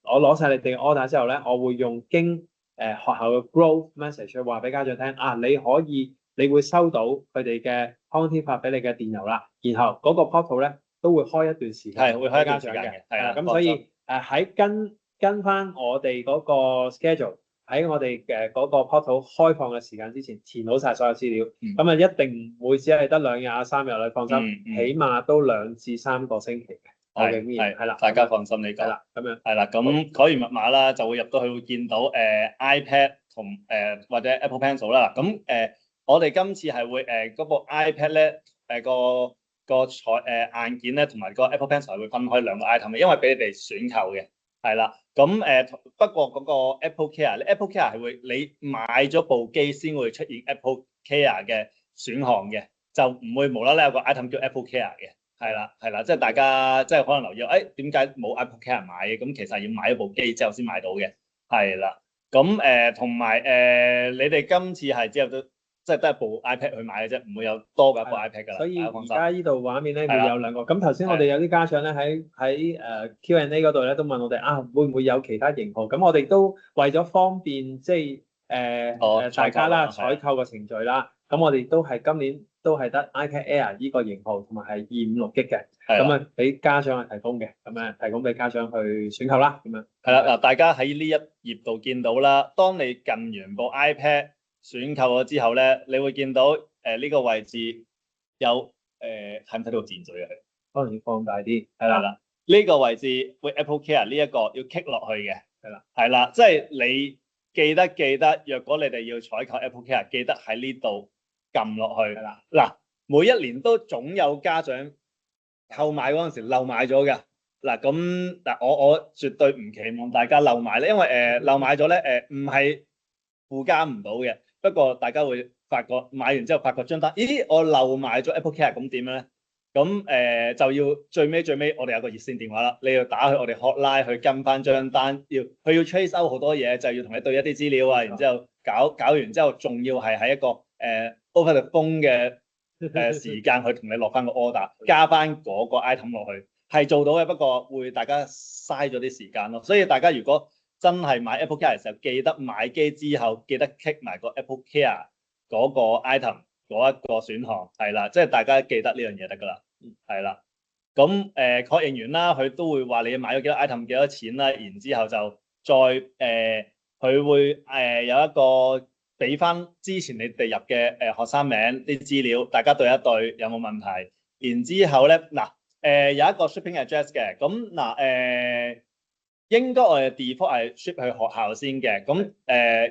我攞晒你哋嘅 order 之後咧，我會用經學校嘅 growth message 去話俾家長聽啊，你會收到佢哋嘅康天發俾你嘅電郵啦，然後嗰個 portal 咧都會開一段時間，係會開一段家長時間嘅，係係啦，啦。咁所以喺跟翻我哋嗰個 schedule，喺我哋嘅嗰個 portal 開放嘅時間之前，填好晒所有資料，咁啊一定唔會只係得2日3日，你放心，起碼都2至3個星期嘅。我嘅係啦，大家放心呢個。係啦，咁樣係啦，咁改完密碼啦，就會入到去會見到iPad 同或者 Apple Pencil 啦。咁我哋今次係會嗰部 iPad 咧個硬件咧同埋個 Apple Pencil 係會分開2個 item 嘅，因為俾你哋選購嘅。係啦，咁不過嗰個 Apple Care 係會你買咗部機先會出現 Apple Care 嘅選項嘅，就唔會無啦啦有個 item 叫 Apple Care 嘅。係啦，即係大家即係可能留意，點解冇 Apple Care 買嘅？咁其實要買一部機之後先買到嘅。係啦，咁同埋你哋今次係之後都即係得一部 iPad 去買嘅啫，唔會有多嘅一部 iPad 㗎啦。所以而家呢度畫面咧會有2個。咁頭先我哋有啲家長咧喺Q&A 嗰度咧都問我哋會唔會有其他型號？咁我哋都為咗方便即係大家啦採購嘅程序啦，咁我哋都係今年都係得 iPad Air 呢個型號，同埋係256G嘅，咁啊俾家長去提供嘅，咁樣提供俾家長去選購啦，咁樣。係啦，嗱，大家喺呢一頁度見到啦，當你撳完部 iPad 選購咗之後咧，你會見到呢個位置有睇唔睇到箭嘴啊？可能要放大啲，係啦，啦，呢個位置會 Apple Care 呢一個要 click 落去嘅，係啦，即係你記得，若果你哋要採購 Apple Care， 記得喺呢度撳落去。係啦，嗱，每一年都總有家長購買嗰陣時漏買咗㗎。嗱，咁嗱，我絕對唔期望大家漏買咧，因為漏買咗咧唔係附加唔到嘅。不過大家會發覺買完之後發覺張單，咦，我漏買咗 Apple Care， 咁點咧？咁就要最尾我哋有個熱線電話啦，你要打去我哋 hotline 去跟翻張單，佢要 trace out 好多嘢，就要同你對一啲資料啊，然之後搞完之後，仲要係喺一個over the phone 嘅時間去同你落翻個 order， 加翻嗰個 item 落去，係做到嘅，不過會大家嘥咗啲時間咯。所以大家如果真係買 Apple Care 嘅時候，記得買機之後記得 click 埋個 Apple Care 嗰個 item 嗰一個選項，係啦，即係大家記得呢樣嘢得㗎啦，係啦。咁確認完啦，佢都會話你買咗幾多 item 幾多錢啦，然之後就再佢會有一個俾翻之前你哋入嘅學生名啲資料，大家對一對有冇問題。然之後咧有一個 shipping address 嘅，咁應該我哋 default 係 ship 去學校先嘅，咁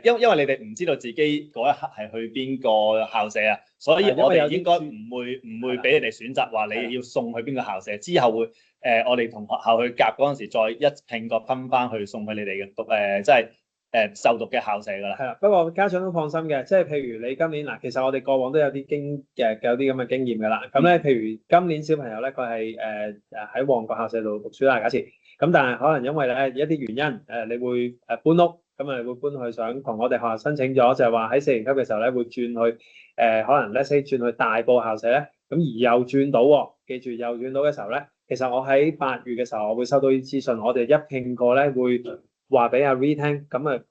因為你哋唔知道自己嗰一刻係去邊個校舍啊，所以我哋應該唔會俾你哋選擇話你要送去邊個校舍，之後會我哋同學校去夾嗰陣時再一拼個分翻去送去你哋嘅讀即係就讀嘅校舍㗎啦。係啦，不過家長都放心嘅，即係譬如你今年其實我哋過往都有啲有啲咁嘅經驗㗎啦。咁咧，譬如今年小朋友咧，佢係喺旺角校舍度讀書啦，假設。咁但係可能因為一啲原因你會搬屋，咁啊會搬去想同我哋學校申請咗，就係話喺4年級嘅時候咧會轉去可能 let's say 轉去大埔校舍咧，咁而又轉到喎，記住又轉到嘅時候咧，其實我喺8月嘅時候我會收到啲資訊，我哋一拼過咧會話俾阿 Ree 聽，咁啊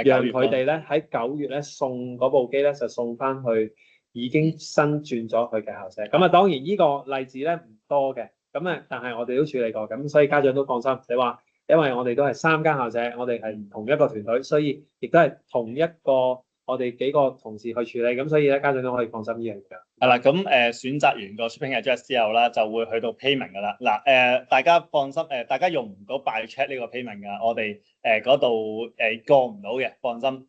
讓佢哋咧喺9月咧送嗰部機咧就送翻去已經新轉咗佢嘅校舍。咁啊當然呢個例子咧唔多嘅。咁但係我哋都處理過，咁所以家長都放心。你話，因為我哋都係3間校舍，我哋係同一個團隊，所以亦都係同一個我哋幾個同事去處理，咁所以咧家長都可以放心呢樣嘢。係啦，咁選擇完個 shipping address 之後啦，就會去到 payment 㗎啦。嗱大家放心，大家用唔到 by check 呢個 payment 㗎，我哋嗰度過唔到嘅，放心。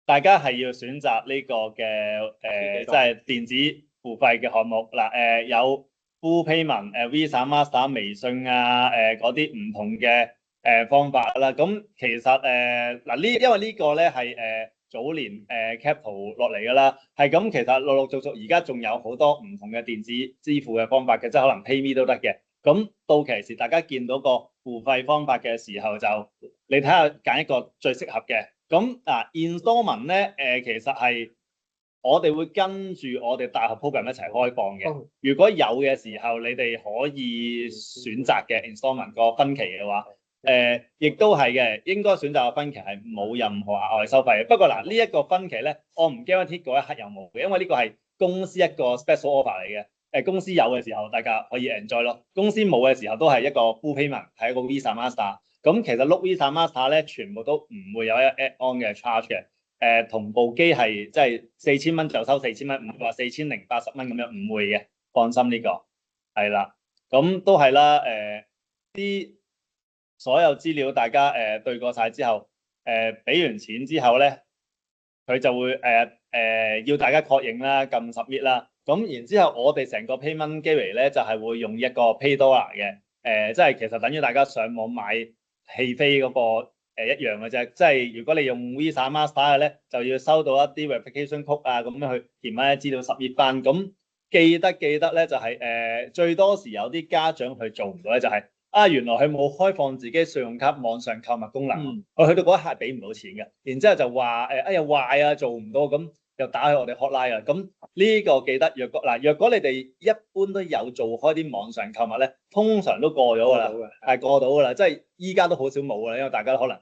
大家係要選擇呢個嘅即係電子付費嘅項目嗱，有full payment Visa、Master、微信啊，嗰啲唔同嘅方法啦。咁其實因為呢個咧係早年Capital 落嚟㗎啦，係咁其實陸陸續續而家仲有好多唔同嘅電子支付嘅方法嘅，即係可能 PayMe 都得嘅。咁到期時大家見到個付費方法嘅時候，就你睇下揀一個最適合嘅。咁installment 咧其實係我哋會跟住我哋大學 program 一齊開放嘅。如果有嘅時候，你哋可以選擇嘅 installment 個分期嘅話，亦都係嘅，應該選擇個分期係冇任何額外收費嘅。不過呢一個分期咧，我唔 guarantee 嗰一刻有冇嘅，因為呢個係公司一個 special offer 嚟嘅。公司有嘅時候，大家可以 enjoy 咯。公司冇嘅時候都係一個 full payment，係一個 Visa Master。咁其實碌 Visa Master 咧，全部都唔會有一 add on 嘅 charge 嘅。同部機係即係4000蚊就收4000蚊，唔會話4080蚊咁樣，唔會嘅，放心呢個係啦。咁都係啦，啲所有資料大家對過晒之後，俾完錢之後咧，佢就會要大家確認啦，撳 submit 啦。咁然之後我哋成個 payment gateway 咧就係會用一個 PayDollar 嘅，即係其實等於大家上網買戲飛嗰個一樣嘅啫。即係如果你用 Visa Master 嘅咧，就要收到一啲 verification code 啊，咁樣去填翻啲資料submit翻。咁記得咧就係最多時有啲家長去做唔到咧，就係原來佢冇開放自己信用卡網上購物功能，佢去到嗰一刻係俾唔到錢嘅。然之後就話哎呀壞啊，做唔到咁。又打去我哋 hotline 啊！咁呢個記得，若果你哋一般都有做開啲網上購物咧，通常都過咗㗎啦，係過到㗎啦。即係依家都好少冇㗎啦，因為大家可能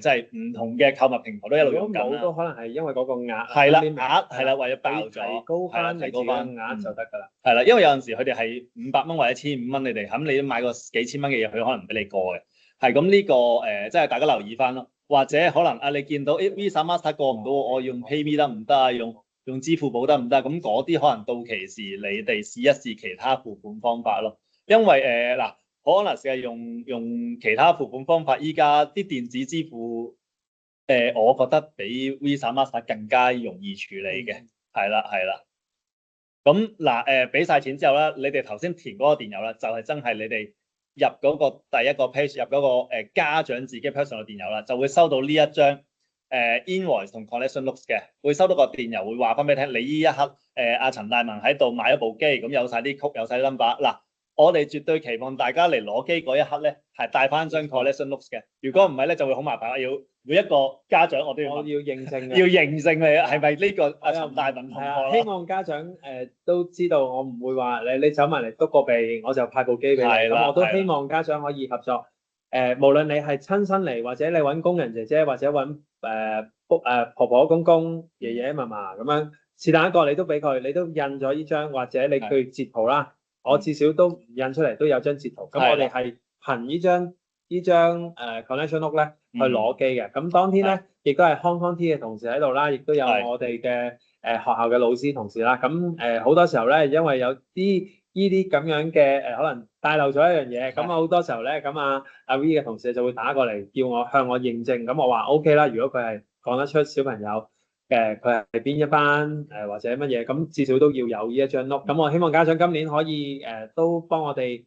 即係唔同嘅購物平台都一路用緊啦。冇都可能係因為嗰個額係啦，額係啦，為咗爆咗，提高翻你自己嘅額就得㗎啦。係啦，因為有陣時佢哋係500蚊或者1500蚊，你哋咁你都買個幾千蚊嘅嘢，佢可能唔俾你過嘅。係咁呢個即係大家留意翻咯。或者可能你見到Visa Master 過唔到，我用 PayMe 得唔得啊？用支付寶得唔得？咁嗰啲可能到期時你哋試一試其他付款方法咯。因為可能係用其他付款方法，依家啲電子支付我覺得比 Visa Master 更加容易處理嘅。係啦。咁俾晒錢之後咧，你哋頭先填嗰個電郵啦，就係真係你哋入嗰個第一個 page， 入嗰個家長自己 personal 電郵啦，就會收到呢一張invoice 同 collection notes 嘅，會收到個電郵會話翻俾你聽，你呢一刻阿陳大文喺度買咗部機，咁有晒啲曲，有晒啲 number。嗱，我哋絕對期望大家嚟攞機嗰一刻咧，係帶翻張 collection notes 嘅。如果唔係咧，就會好麻煩，要每一個家長我都要認證嘅，要認證你係咪呢個阿陳大文同學。希望家長都知道，我唔會話你走埋嚟篤個鼻，我就派部機俾你。咁我都希望家長可以合作。無論你係親身嚟，或者你揾工人姐姐，或者揾婆婆公公、爺爺嫲嫲咁樣，是但一個你都俾佢，你都印咗呢張，或者你去截圖啦。我至少都印出嚟都有張截圖。咁我哋係憑呢張connection note 咧去攞機嘅。咁當天咧亦都係 Hong Kong T 嘅同事喺度啦，亦都有我哋嘅學校嘅老師同事啦。咁好多時候咧，因為有啲呢啲咁樣嘅可能帶漏咗一樣嘢，咁好多時候咧，咁阿 V 嘅同事就會打過嚟叫我向我認證。咁我話 OK 啦，如果佢係講得出小朋友佢係邊一班或者乜嘢，咁至少都要有呢一張 note。咁我希望家長今年可以都幫我哋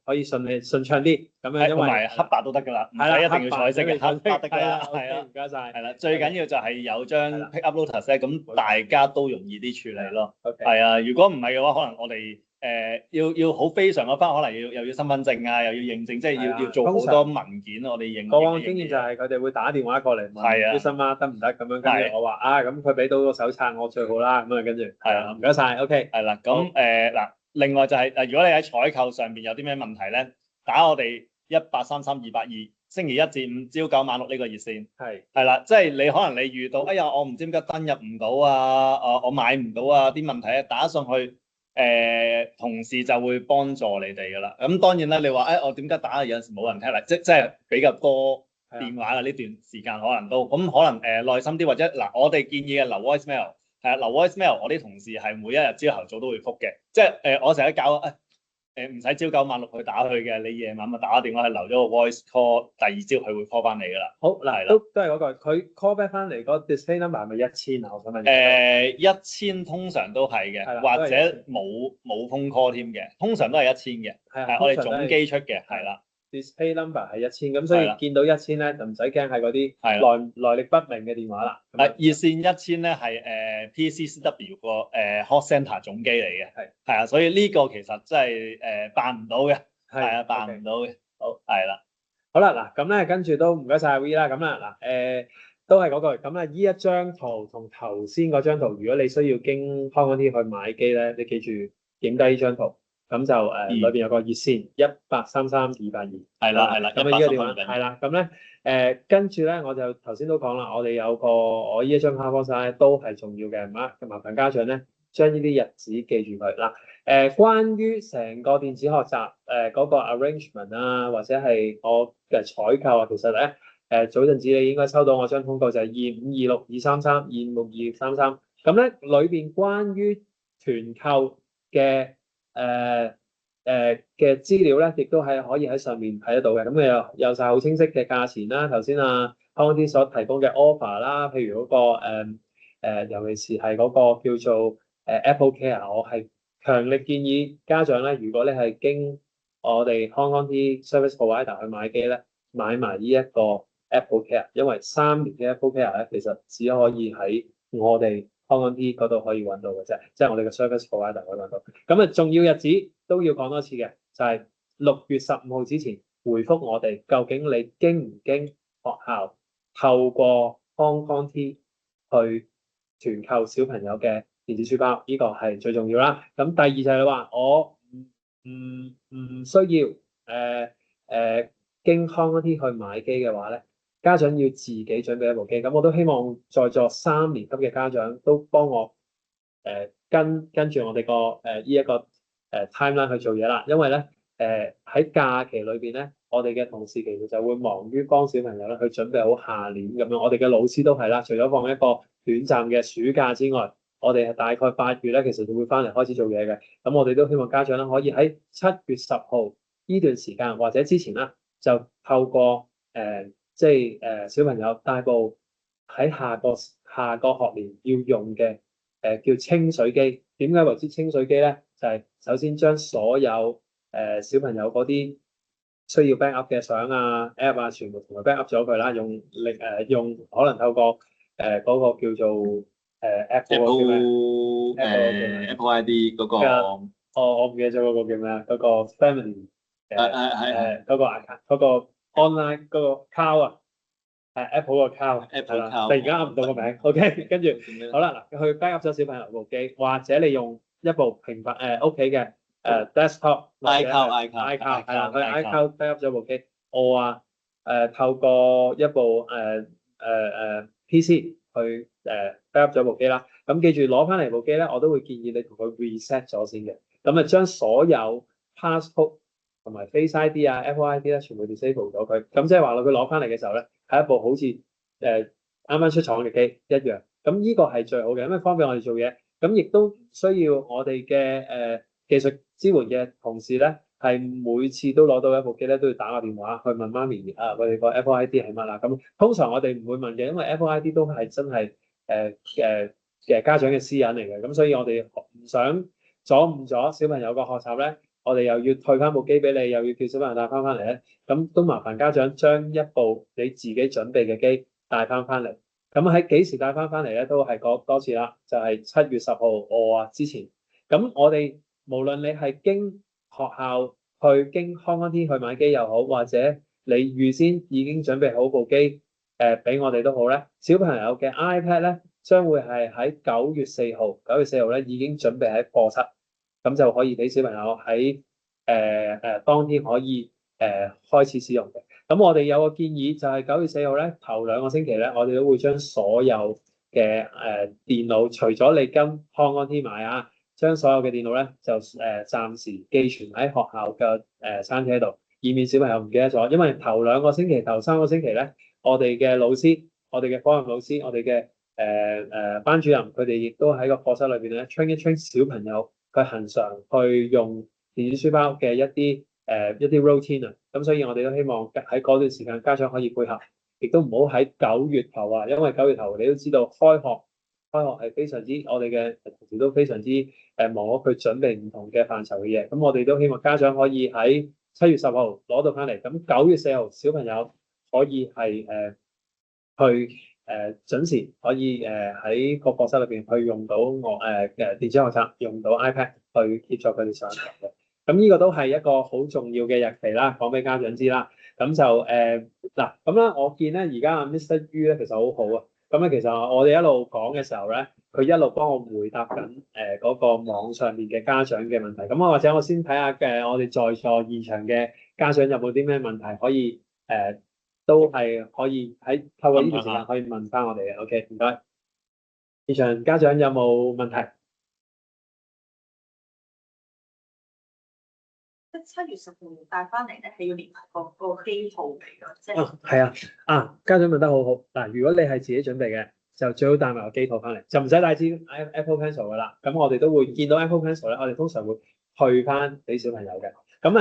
可以順暢啲咁樣，因為黑白都得㗎啦，唔使一定要彩色嘅，黑白得㗎啦。係啊，唔該晒。係啦，最緊要就係有張 pick up notice 咧，咁大家都容易啲處理咯。OK。係啊，如果唔係嘅話，可能我哋要好非常嗰翻，可能又要身份證啊，又要認證，即係要做好多文件。我哋認過往經驗就係佢哋會打電話過嚟問醫生啊得唔得咁樣，跟住我話咁佢俾到個手冊我最好啦，咁啊跟住係啊，唔該晒 OK。係啦，咁嗱，另外就係如果你喺採購上邊有啲咩問題咧，打我哋1833282，星期一至五朝9晚6呢個熱線。係啦，即係你可能你遇到哎呀我唔知點解登入唔到啊，我買唔到啊啲問題咧，打上去。同事就會幫助你哋㗎啦。咁當然啦，你話我點解打有陣時冇人聽啦，即係比較多電話嘅呢段時間可能都咁可能耐心啲，或者嗱我哋建議嘅留 voicemail 係留 voicemail，我啲同事係每一日朝頭早都會覆嘅，即係我成日搞唔使朝9晚6去打佢嘅，你夜晚咪打個電話去留咗個 voice call，第二朝佢會 call 翻你㗎啦。好嗱，都係嗰句，佢 call back 翻嚟嗰個 display number 係咪1000啊？我想問。1000通常都係嘅，或者冇 phone call 添嘅，通常都係1000嘅。係我哋總機出嘅，係啦。display number 係1000，咁所以見到1000咧就唔使驚係嗰啲來歷不明嘅電話啦。熱線1000咧係PCCW 個hot centre 總機嚟嘅，係啊，所以呢個其實真係辦唔到嘅，係啊，辦唔到嘅。好，係啦，好啦嗱，咁咧跟住都唔該晒 V 啦，咁啦嗱都係嗰句，咁咧呢一張圖同頭先嗰張圖，如果你需要經 Hong Kong T 去買機咧，你記住影低呢張圖。咁就裏邊有個熱線1833282，係啦，咁啊呢個電話係啦，咁咧跟住咧我就頭先都講啦，我哋有個我呢一張卡方晒都係重要嘅，麻煩家長咧將呢啲日子記住佢嗱。關於成個電子學習嗰個 arrangement 啊，或者係我嘅採購啊，其實咧早陣子你應該收到我張通告就係2526-233咁咧，裏邊關於團購嘅嘅資料咧，亦都係可以喺上面睇得到嘅。咁有晒好清晰嘅價錢啦，頭先康啲所提供嘅 offer 啦，譬如嗰、尤其是係嗰個叫做Apple Care，我係強力建議家長咧，如果你係經我哋康啲 service provider 去買機咧，買埋呢一個 Apple Care，因為3年嘅 Apple Care 咧，其實只可以喺我哋康啲嗰度可以揾到嘅啫，即係我哋嘅 service provider 可以揾到。咁重要日子都要講多次嘅，就係6月15號之前回覆我哋，究竟你經唔經學校透過康 T 去團購小朋友嘅電子書包，呢個係最重要啦。咁第二就係你話我唔需要經康 T 去買機嘅話咧，家長要自己準備一部機。咁我都希望在座3年級嘅家長都幫我跟住我哋個呢一個timeline 去做嘢啦。因為咧喺假期裏邊咧，我哋嘅同事其實就會忙於幫小朋友咧去準備好下年咁樣。我哋嘅老師都係啦，除咗放一個短暫嘅暑假之外，我哋係大概8月咧，其實就會翻嚟開始做嘢嘅。咁我哋都希望家長咧可以喺7月10號呢段時間或者之前啦，就透過小朋友帶部喺下個學年要用嘅叫清水機。點解為之清水機咧？就係首先將所有小朋友嗰啲需要 backup 嘅相啊、app 啊，全部同佢 backup 咗佢啦。用可能透過嗰個叫做Apple ID 嗰個，我唔記得咗嗰個叫咩啊？嗰個 family 嗰個 account 嗰個 online 嗰個 account 啊，係 Apple 個 account，係啦，突然間噏唔到個名。OK， 跟住好啦，嗱，佢 backup 咗小朋友部機，或者你用一部平板屋企嘅desktop iCloud 係啦，佢 iCloud backup 咗部機，我透過一部PC 去backup 咗部機啦。咁記住攞翻嚟部機咧，我都會建議你同佢 reset 咗先嘅。咁將所有 passcode 同埋 Face ID 啊、Apple ID 咧，全部 disable 咗佢。咁即係話佢攞翻嚟嘅時候咧，係一部好似啱啱出廠嘅機一樣。咁呢個係最好嘅，因為方便我哋做嘢。咁亦都唔需要我哋嘅技術支援嘅同事咧，係每次都攞到一部機咧，都要打個電話去問媽咪啊，我哋個 Apple ID 係乜啦？咁通常我哋唔會問嘅，因為 Apple ID 都係真係家長嘅私隱嚟嘅。咁所以我哋唔想阻誤咗小朋友個學習咧，我哋又要退翻部機俾你，又要叫小朋友帶翻嚟咧，咁都麻煩家長將一部你自己準備嘅機帶翻嚟。咁喺幾時帶翻嚟咧，都係講多次啦，就係7月10號之前。咁我哋無論你係經學校去經康 T 去買機又好，或者你預先已經準備好部機俾我哋都好咧，小朋友嘅 iPad 咧將會係喺9月4號咧已經準備喺課室，咁就可以俾小朋友喺當天可以開始使用嘅。咁我哋有個建議就係9月4號咧，頭2個星期咧，我哋都會將所有嘅電腦，除咗你跟康 T 買啊，將所有嘅電腦咧就暫時寄存喺學校嘅餐車度，以免小朋友唔記得咗。因為頭3個星期咧，我哋嘅老師、我哋嘅科任老師、我哋嘅班主任，佢哋亦都喺個課室裏邊咧 train 一 train 小朋友佢恆常去用電子書包嘅一啲routine 啊。咁所以我哋都希望喺嗰段時間家長可以配合，亦都唔好喺9月頭啊，因為9月頭你都知道開學係非常之，我哋嘅同事都非常之忙碌去準備唔同嘅範疇嘅嘢。咁我哋都希望家長可以喺7月10號攞到翻嚟，咁9月4號小朋友可以係去準時可以喺個課室裏邊去用到電子學習，用到 iPad 去協助佢哋上堂嘅。咁呢個都係一個好重要嘅日期啦，講俾家長知啦。咁就嗱，咁咧我見咧而家阿 Mr. Yu 咧其實好好啊。咁咧其實我哋一路講嘅時候咧，佢一路幫我回答緊嗰個網上面嘅家長嘅問題。咁或者我先睇下我哋在座現場嘅家長有冇啲咩問題可以都係可以喺透過呢段時間可以問翻我哋嘅。OK，唔該。現場家長有冇問題？ 7月10號帶翻嚟咧，係要連埋個機套嚟㗎，即係係啊，家長問得好好嗱，如果你係自己準備嘅，就最好帶埋個機套翻嚟，就唔使帶支 Apple Pencil 噶啦。咁我哋都會見到 Apple Pencil 咧，我哋通常會退翻俾小朋友嘅。咁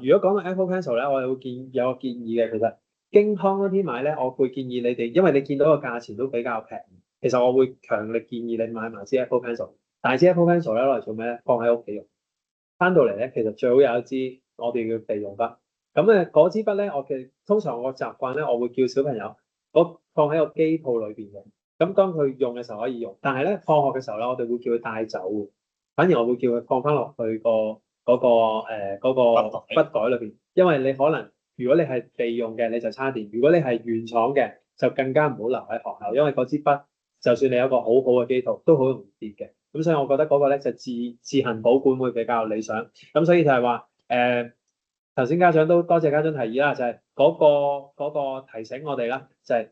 如果講到 Apple Pencil 咧，我哋會有個建議嘅，其實京康嗰啲買咧，我會建議你哋，因為你見到個價錢都比較平，其實我會強烈建議你買埋支 Apple Pencil。但係支 Apple Pencil 咧攞嚟做咩咧？放喺屋企用。翻到嚟咧，其實最好有一支我哋叫備用筆。嗰支筆咧，通常我習慣咧，我會叫小朋友放喺個機套裏邊嘅。咁當佢用嘅時候可以用，但係咧放學嘅時候咧，我哋會叫佢帶走嘅。反而我會叫佢放翻落去嗰個筆袋裏邊，因為你可能如果你係備用嘅，你就叉電；如果你係原廠嘅，就更加唔好留喺學校，因為嗰支筆就算你有個好好嘅機套，都好容易跌嘅。咁所以我覺得嗰個咧就自行保管會比較理想。咁所以就係話頭先家長都多謝家長提議啦，就係嗰個提醒我哋啦，就係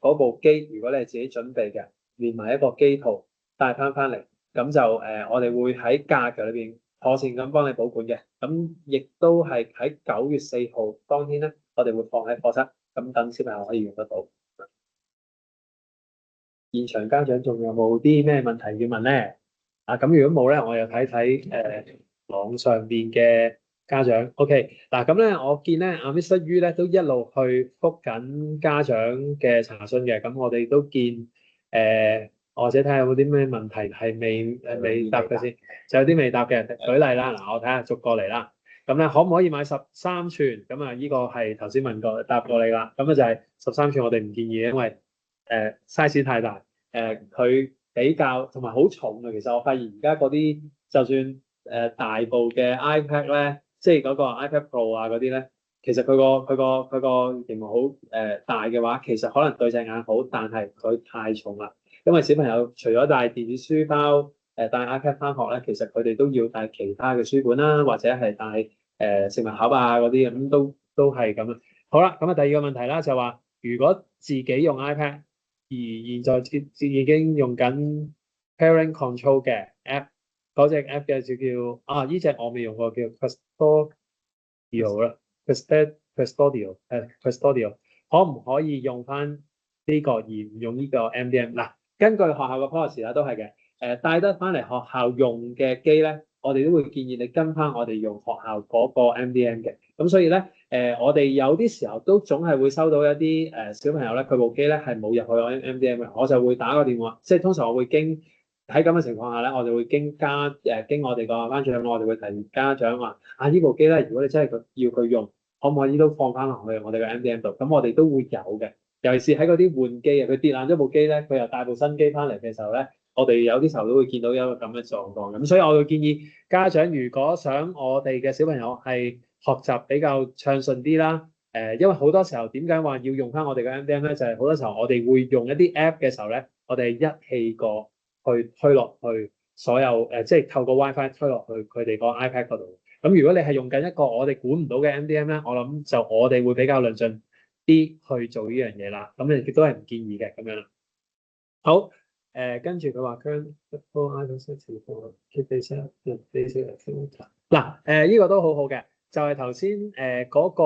嗰部機如果你係自己準備嘅，連埋一個機套帶翻嚟，咁就我哋會喺假期裏邊妥善咁幫你保管嘅。咁亦都係喺9月4號當天咧，我哋會放喺課室，咁等小朋友可以用得到。現場家長仲有冇啲咩問題要問咧？咁如果冇咧，我又睇睇網上邊嘅家長。OK，嗱咁咧，我見咧阿 Mr. Yu 咧都一路去覆緊家長嘅查詢嘅。咁我哋都見或者睇下有冇啲咩問題係未答嘅先，就有啲未答嘅。舉例啦，嗱我睇下逐個嚟啦。咁咧可唔可以買13寸？咁啊呢個係頭先答過你啦。咁啊就係13寸我哋唔建議，因為size 太大，佢比較同埋好重嘅。其實我發現而家嗰啲就算大部嘅 iPad 咧，即係嗰個 iPad Pro 啊嗰啲咧，其實佢個螢幕好大嘅話，其實可能對隻眼好，但係佢太重啦。因為小朋友除咗帶電子書包，帶 iPad 翻學咧，其實佢哋都要帶其他嘅書本啦，或者係帶食物盒啊嗰啲咁，都係咁啊。好啦，咁啊第二個問題啦，就話如果自己用 iPad。而現在已經用緊 Parent Control 嘅 app， 嗰隻 app 嘅就叫呢隻我未用過，叫 Custodio 啦 ，Custodio 可唔可以用翻呢個而唔用呢個 MDM？ 嗱，根據學校嘅 policy 啦，都係嘅。帶得翻嚟學校用嘅機咧，我哋都會建議你跟翻我哋用學校嗰個 MDM 嘅。咁所以咧，我哋有啲時候都總係會收到一啲小朋友咧，佢部機咧係冇入去 MDM 嘅，我就會打個電話，即係通常我會喺咁嘅情況下咧，我哋會經我哋個班長，我哋會提家長話呢部機咧，如果你真係要佢用，可唔可以都放翻落去我哋個 MDM 度？咁我哋都會有嘅，尤其是喺嗰啲換機啊，佢跌爛咗部機咧，佢又帶部新機翻嚟嘅時候咧，我哋有啲時候都會見到有一個咁嘅狀況。咁所以我會建議家長，如果想我哋嘅小朋友係學習比較暢順啲啦，因為好多時候點解話要用翻我哋嘅 MDM 咧？就係好多時候我哋會用一啲 app 嘅時候咧，我哋一氣過去推落去所有即係透過 WiFi 推落去佢哋個 iPad 嗰度。咁如果你係用緊一個我哋管唔到嘅 MDM 咧，我諗就我哋會比較論盡啲去做呢樣嘢啦。咁亦都係唔建議嘅咁樣啦。好，跟住佢話嗱，呢個都好好嘅。就係頭先嗰個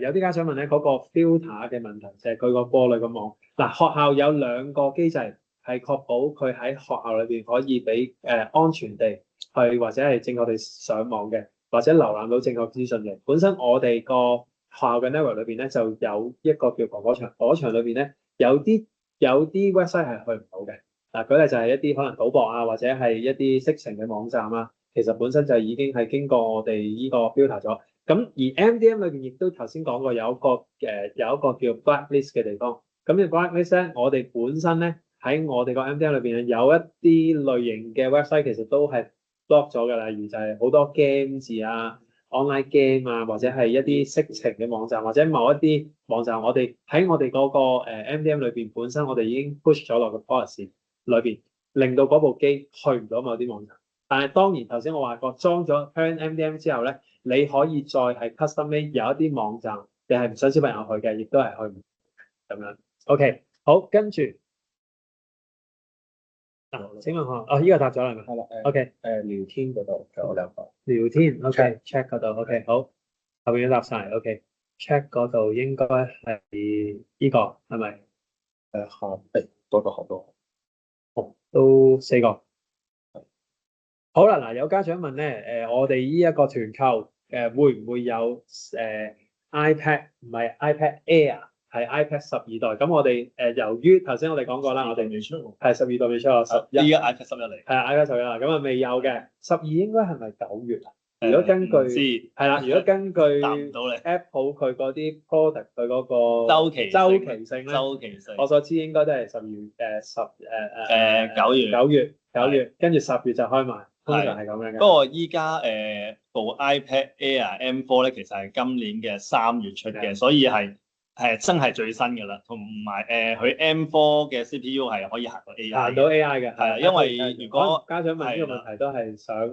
有啲家長問咧，嗰個 filter 嘅問題就係佢個過濾嘅網。嗱，學校有2個機制係確保佢喺學校裏邊可以俾安全地去或者係正確地上網嘅，或者瀏覽到正確資訊嘅。本身我哋個學校嘅 network 裏邊咧就有一個叫防火牆，防火牆裏邊咧有啲 website 係去唔到嘅。嗱，舉例就係一啲可能賭博啊，或者係一啲色情嘅網站啊。其實本身就已經係經過我哋呢個 filter 咗，咁而 MDM 裏邊亦都頭先講過有一個叫 blacklist 嘅地方，咁呢個 blacklist 咧，我哋本身咧喺我哋個 MDM 裏邊有一啲類型嘅 website 其實都係 block 咗嘅，例如就係好多 game 字啊、online game 啊，或者係一啲色情嘅網站，或者某一啲網站，我哋喺我哋嗰個MDM 裏邊本身我哋已經 push 咗落個 policy 裏邊，令到嗰部機去唔到某啲網站。但係當然頭先我話過裝咗 Parent MDM 之後咧，你可以再係 custom made 有一啲網站你係唔想小朋友去嘅，亦都係去唔到咁樣。OK， 好，跟住嗱，請問我，依個答咗啦係咪係啦， ？OK，聊天嗰度仲有兩個。聊天 OK，check 嗰度 OK，好，後邊都答晒 OK，check 嗰度應該係呢個係咪？多咗好多。哦，都4個。好啦，嗱，有家長問咧，我哋呢一個團購會唔會有iPad 唔係 iPad Air 係 iPad 12代？咁我哋由於頭先我哋講過啦，我哋未出喎，係12代未出啊，11依家 iPad 11嚟。係啊 iPad 11啦，咁啊未有嘅12應該係咪9月啊？如果根據唔知係啦，如果根據答唔到你 Apple 佢嗰啲 product 佢嗰個周期性咧，周期性。我所知應該都係12月9月9月，跟住10月就開賣，通常係咁樣嘅。不過依家部 iPad Air M4 咧，其實係今年嘅3月出嘅，所以係真係最新嘅啦。同埋佢 M4 嘅 CPU 係可以行到 AI 行到 AI 嘅，係啊，因為如果家長問呢個問題都係想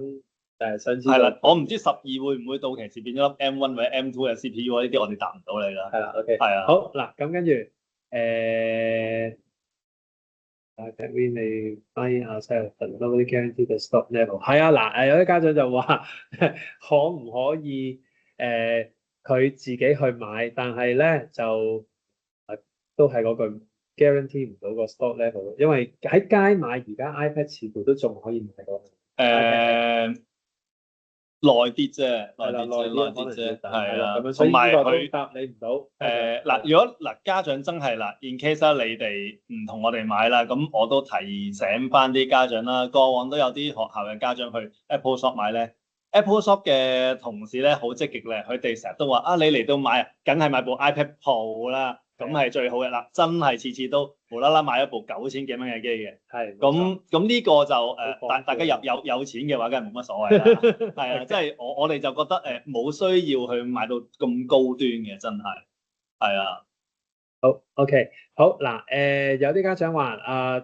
知道。係啦，我唔知12會唔會到期時變咗 M1 或者 M2 嘅 CPU 呢啲，我哋答唔到你啦。係啦，OK，係啊。好嗱，咁跟住iPad we may buy ourselves but nobody guarantee the stock level。係啊，嗱有啲家長就話可唔可以佢自己去買，但係咧就都係嗰句 guarantee 唔到個 stock level，因為喺街買而家 iPad 似乎都仲可以買到。耐啲啫，係啦，耐啲啫，係係啦，咁樣，所以同埋呢個都佢答你唔到。嗱，如果家長真係in case 啦，你哋唔同我哋買啦，咁我都提醒翻啲家長啦。過往都有啲學校嘅家長去 Apple Shop 買咧，Apple Shop 嘅同事咧好積極咧，佢哋成日都話啊，你嚟到買啊，梗係買部 iPad Pro 啦，咁係最好嘅啦，真係次次都無啦啦買一部9000幾蚊嘅機嘅。係，咁呢個就大家有錢嘅話，梗係冇乜所謂啦。係啊，即係我哋就覺得冇需要去買到咁高端嘅，真係係啊。好 OK， 好嗱，有啲家長話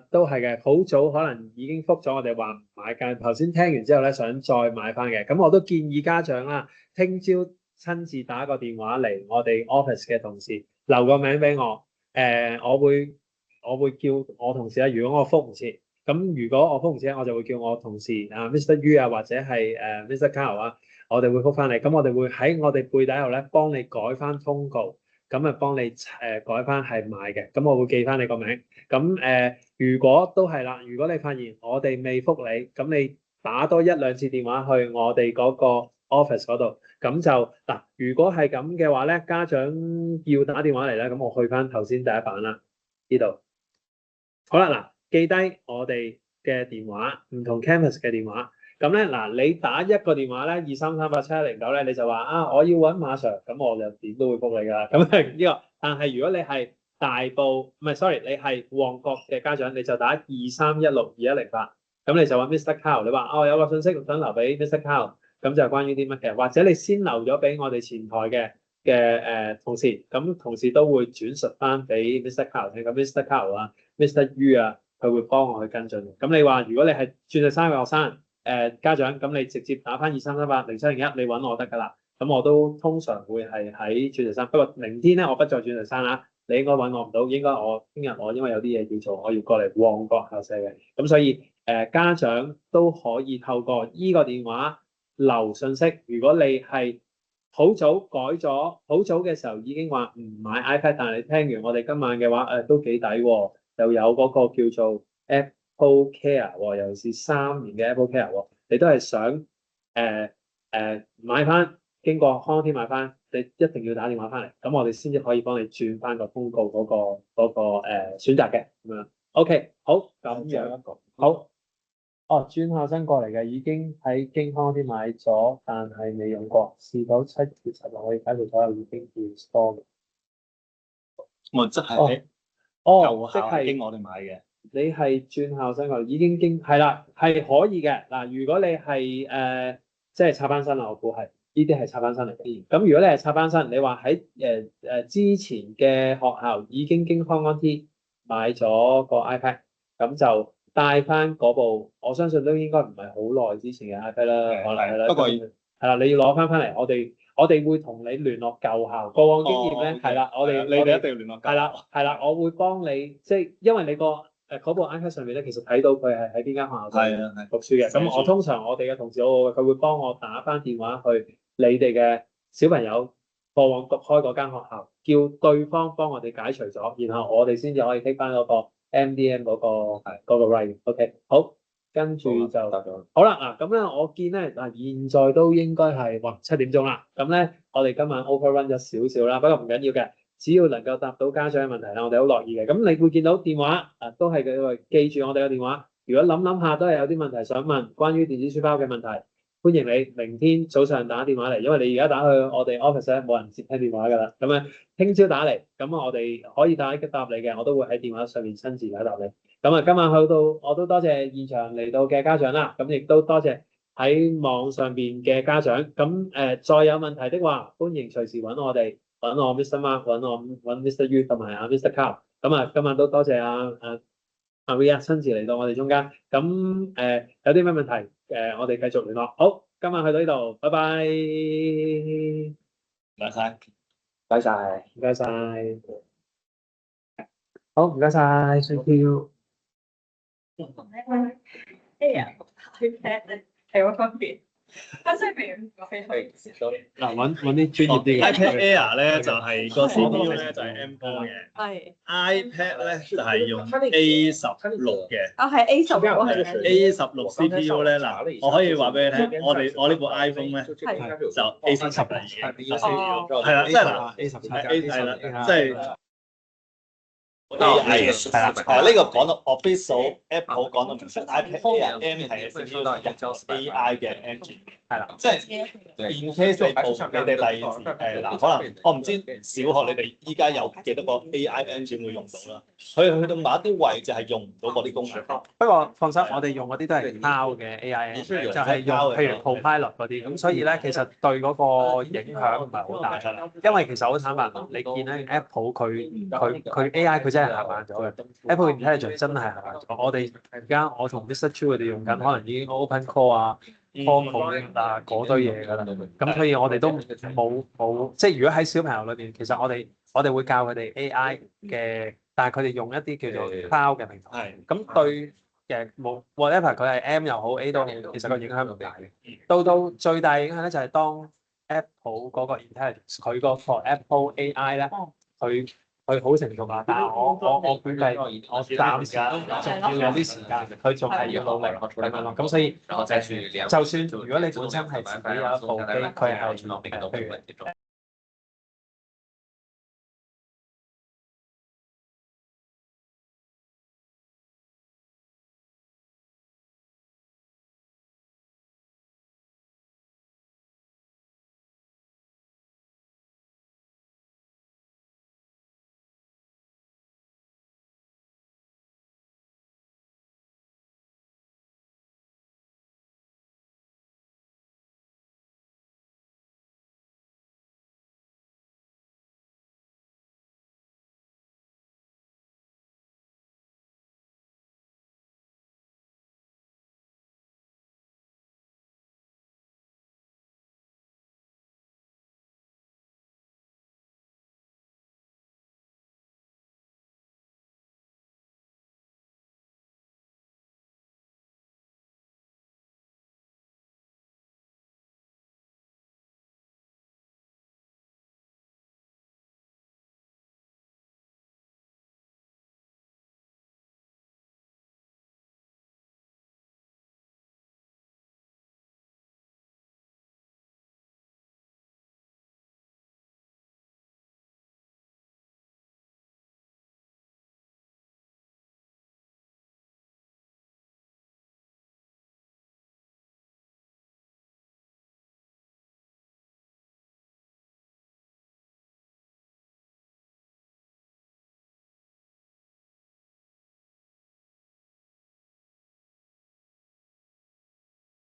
都係嘅，好早可能已經覆咗我哋話唔買㗎。頭先聽完之後咧，想再買翻嘅，咁我都建議家長啦，聽朝親自打個電話嚟我哋 office 嘅同事留個名俾我，我會叫我同事啦。如果我覆唔切，咁如果我覆唔切，我就會叫我同事Mr. Yu 啊，或者係Mr. Carl 啊，我哋會覆翻你。咁我哋會喺我哋背底後咧幫你改翻通告。咁啊，幫你改翻係買嘅，咁我會記翻你個名。咁如果都係啦，如果你發現我哋未覆你，咁你打多1、2次電話去我哋嗰個 office 嗰度，咁就嗱，如果係咁嘅話咧，家長要打電話嚟咧，咁我去翻頭先第一版啦，呢度。好啦，嗱，記低我哋嘅電話，唔同 campus 嘅電話。咁咧嗱，你打一個電話咧，2338710咧，你就話我要揾馬 Sir，咁我就點都會覆你㗎啦。咁係呢個，但係如果你係大埔，唔係 sorry，你係旺角嘅家長，你就打23162108，咁你就揾 Mr. Carl，你話有個信息想留俾 Mr. Carl，咁就係關於啲乜嘅，或者你先留咗俾我哋前台嘅同事，咁同事都會轉述翻俾 Mr. Carl 聽，咁 Mr. Carl 啊，Mr. Yu 啊，佢會幫我去跟進。咁你話如果你係鑽石山嘅學生，家長，咁你直接打翻23380701，你揾我得㗎啦。咁我都通常會係喺鑽石山，不過明天咧我不在鑽石山啦，你應該揾我唔到，應該聽日我因為有啲嘢要做，我要過嚟旺角校舍嘅。咁所以家長都可以透過依個電話留信息。如果你係好早改咗，好早嘅時候已經話唔買 iPad，但係你聽完我哋今晚嘅話，都幾抵喎，又有嗰個叫做 Apple Care 喎，尤其是3年嘅 Apple Care 喎，你都係想買翻，經過康天買翻，你一定要打電話翻嚟，咁我哋先至可以幫你轉翻個通告嗰個選擇嘅咁樣。OK， 好，咁樣好。轉校生過嚟嘅已經喺京康天買咗，但係未用過，是否7月10日可以解決所有已經 install 嘅？我即係喺舊校係經我哋買嘅。你係轉校生過嚟，已經係啦，係可以嘅。嗱，如果你係即係插班生啦，我估係呢啲係插班生嚟嘅。咁如果你係插班生，你話喺之前嘅學校已經經康安 T 買咗個 iPad，咁就帶翻嗰部，我相信都應該唔係好耐之前嘅 iPad 啦，可能係啦。不過係啦，你要攞翻嚟，我哋會同你聯絡舊校，過往經驗咧係啦，你哋一定要聯絡舊校。係啦，我會幫你，即係因為你個嗰部 iPad 上面咧，其實睇到佢係喺邊間學校度係啊係讀書嘅。咁我通常我哋嘅同事佢會幫我打翻電話去你哋嘅小朋友過往讀開嗰間學校，叫對方幫我哋解除咗，然後我哋先至可以 take 翻嗰個 MDM 嗰個 right。OK， 好，跟住就好啦嗱，咁咧我見咧嗱，現在都應該係7點鐘啦。咁咧我哋今晚 overrun 咗少少啦，不過唔緊要嘅。只要能夠答到家長嘅問題咧，我哋好樂意嘅。咁你會見到電話都係佢記住我哋嘅電話。如果諗下都係有啲問題想問，關於電子書包嘅問題，歡迎你明天早上打電話嚟，因為你而家打去我哋 office 咧冇人接聽電話㗎啦。咁樣聽朝打嚟，咁我哋可以答你嘅，我都會喺電話上面親自解答你。咁今晚去到我都多謝現場嚟到嘅家長啦，咁亦都多謝喺網上邊嘅家長。咁再有問題的話，歡迎隨時揾我哋。揾我 Mr. Mark， 揾 Mr. Yu 同埋Mr. Carl。咁今晚都多謝阿 Ria 親自嚟到我哋中間。咁有啲咩問題我哋繼續聯絡。好，今晚去到呢度，拜拜。唔該晒。唔該晒。好，唔該晒 ，thank you。iPad 咧係有分別。真係未嗱，揾啲專業啲嘅。iPad Air 咧就係個 CPU 咧就係 M4 嘅係，iPad 咧就係用 A16嘅。啊，係 A16係 A16 CPU 咧嗱，我可以話俾你聽，我呢部 iPhone 咧就 A40啦已經。係啦，即係嗱 A 係啦，即係。AI 嘅呢個講到 official Apple 講到明確 iPad Air M 係 CPU AI 嘅 engine 係啦，即係 in case 你哋例如嗱，可能我唔知小學你哋依家有幾多個 AI engine 會用到啦，佢去到某一啲位置係用唔到嗰啲功能。不過放心，我哋用嗰啲都係 cloud 嘅 AI， 就係用譬如 Copilot 嗰啲，咁所以咧其實對嗰個影響唔係好大㗎啦。因為其實好坦白，你見咧 Apple 佢 AI 佢真係行慢咗嘅 ，Apple Intelligence 真係行慢咗。我哋而家我同 Mr. Chu 佢哋用緊，可能已經 Open Core 啊、Chrome 啊嗰堆嘢㗎啦。咁所以我哋都冇，即係如果喺小朋友裏邊，其實我哋會教佢哋 AI 嘅。但係佢哋用一啲叫做 cloud 嘅平台，咁對嘅冇 whatever 佢係 M 又好 A 都好，其實個影響唔大嘅。到最大影響咧就係當 Apple 嗰個 intelligence， 佢嗰個 Apple AI 咧，佢好成熟啦。但係我估計我暫時仲要有啲時間，佢仲係要努力咁樣咯。咁所以就算如果你本身係自己有一部機，佢係譬如。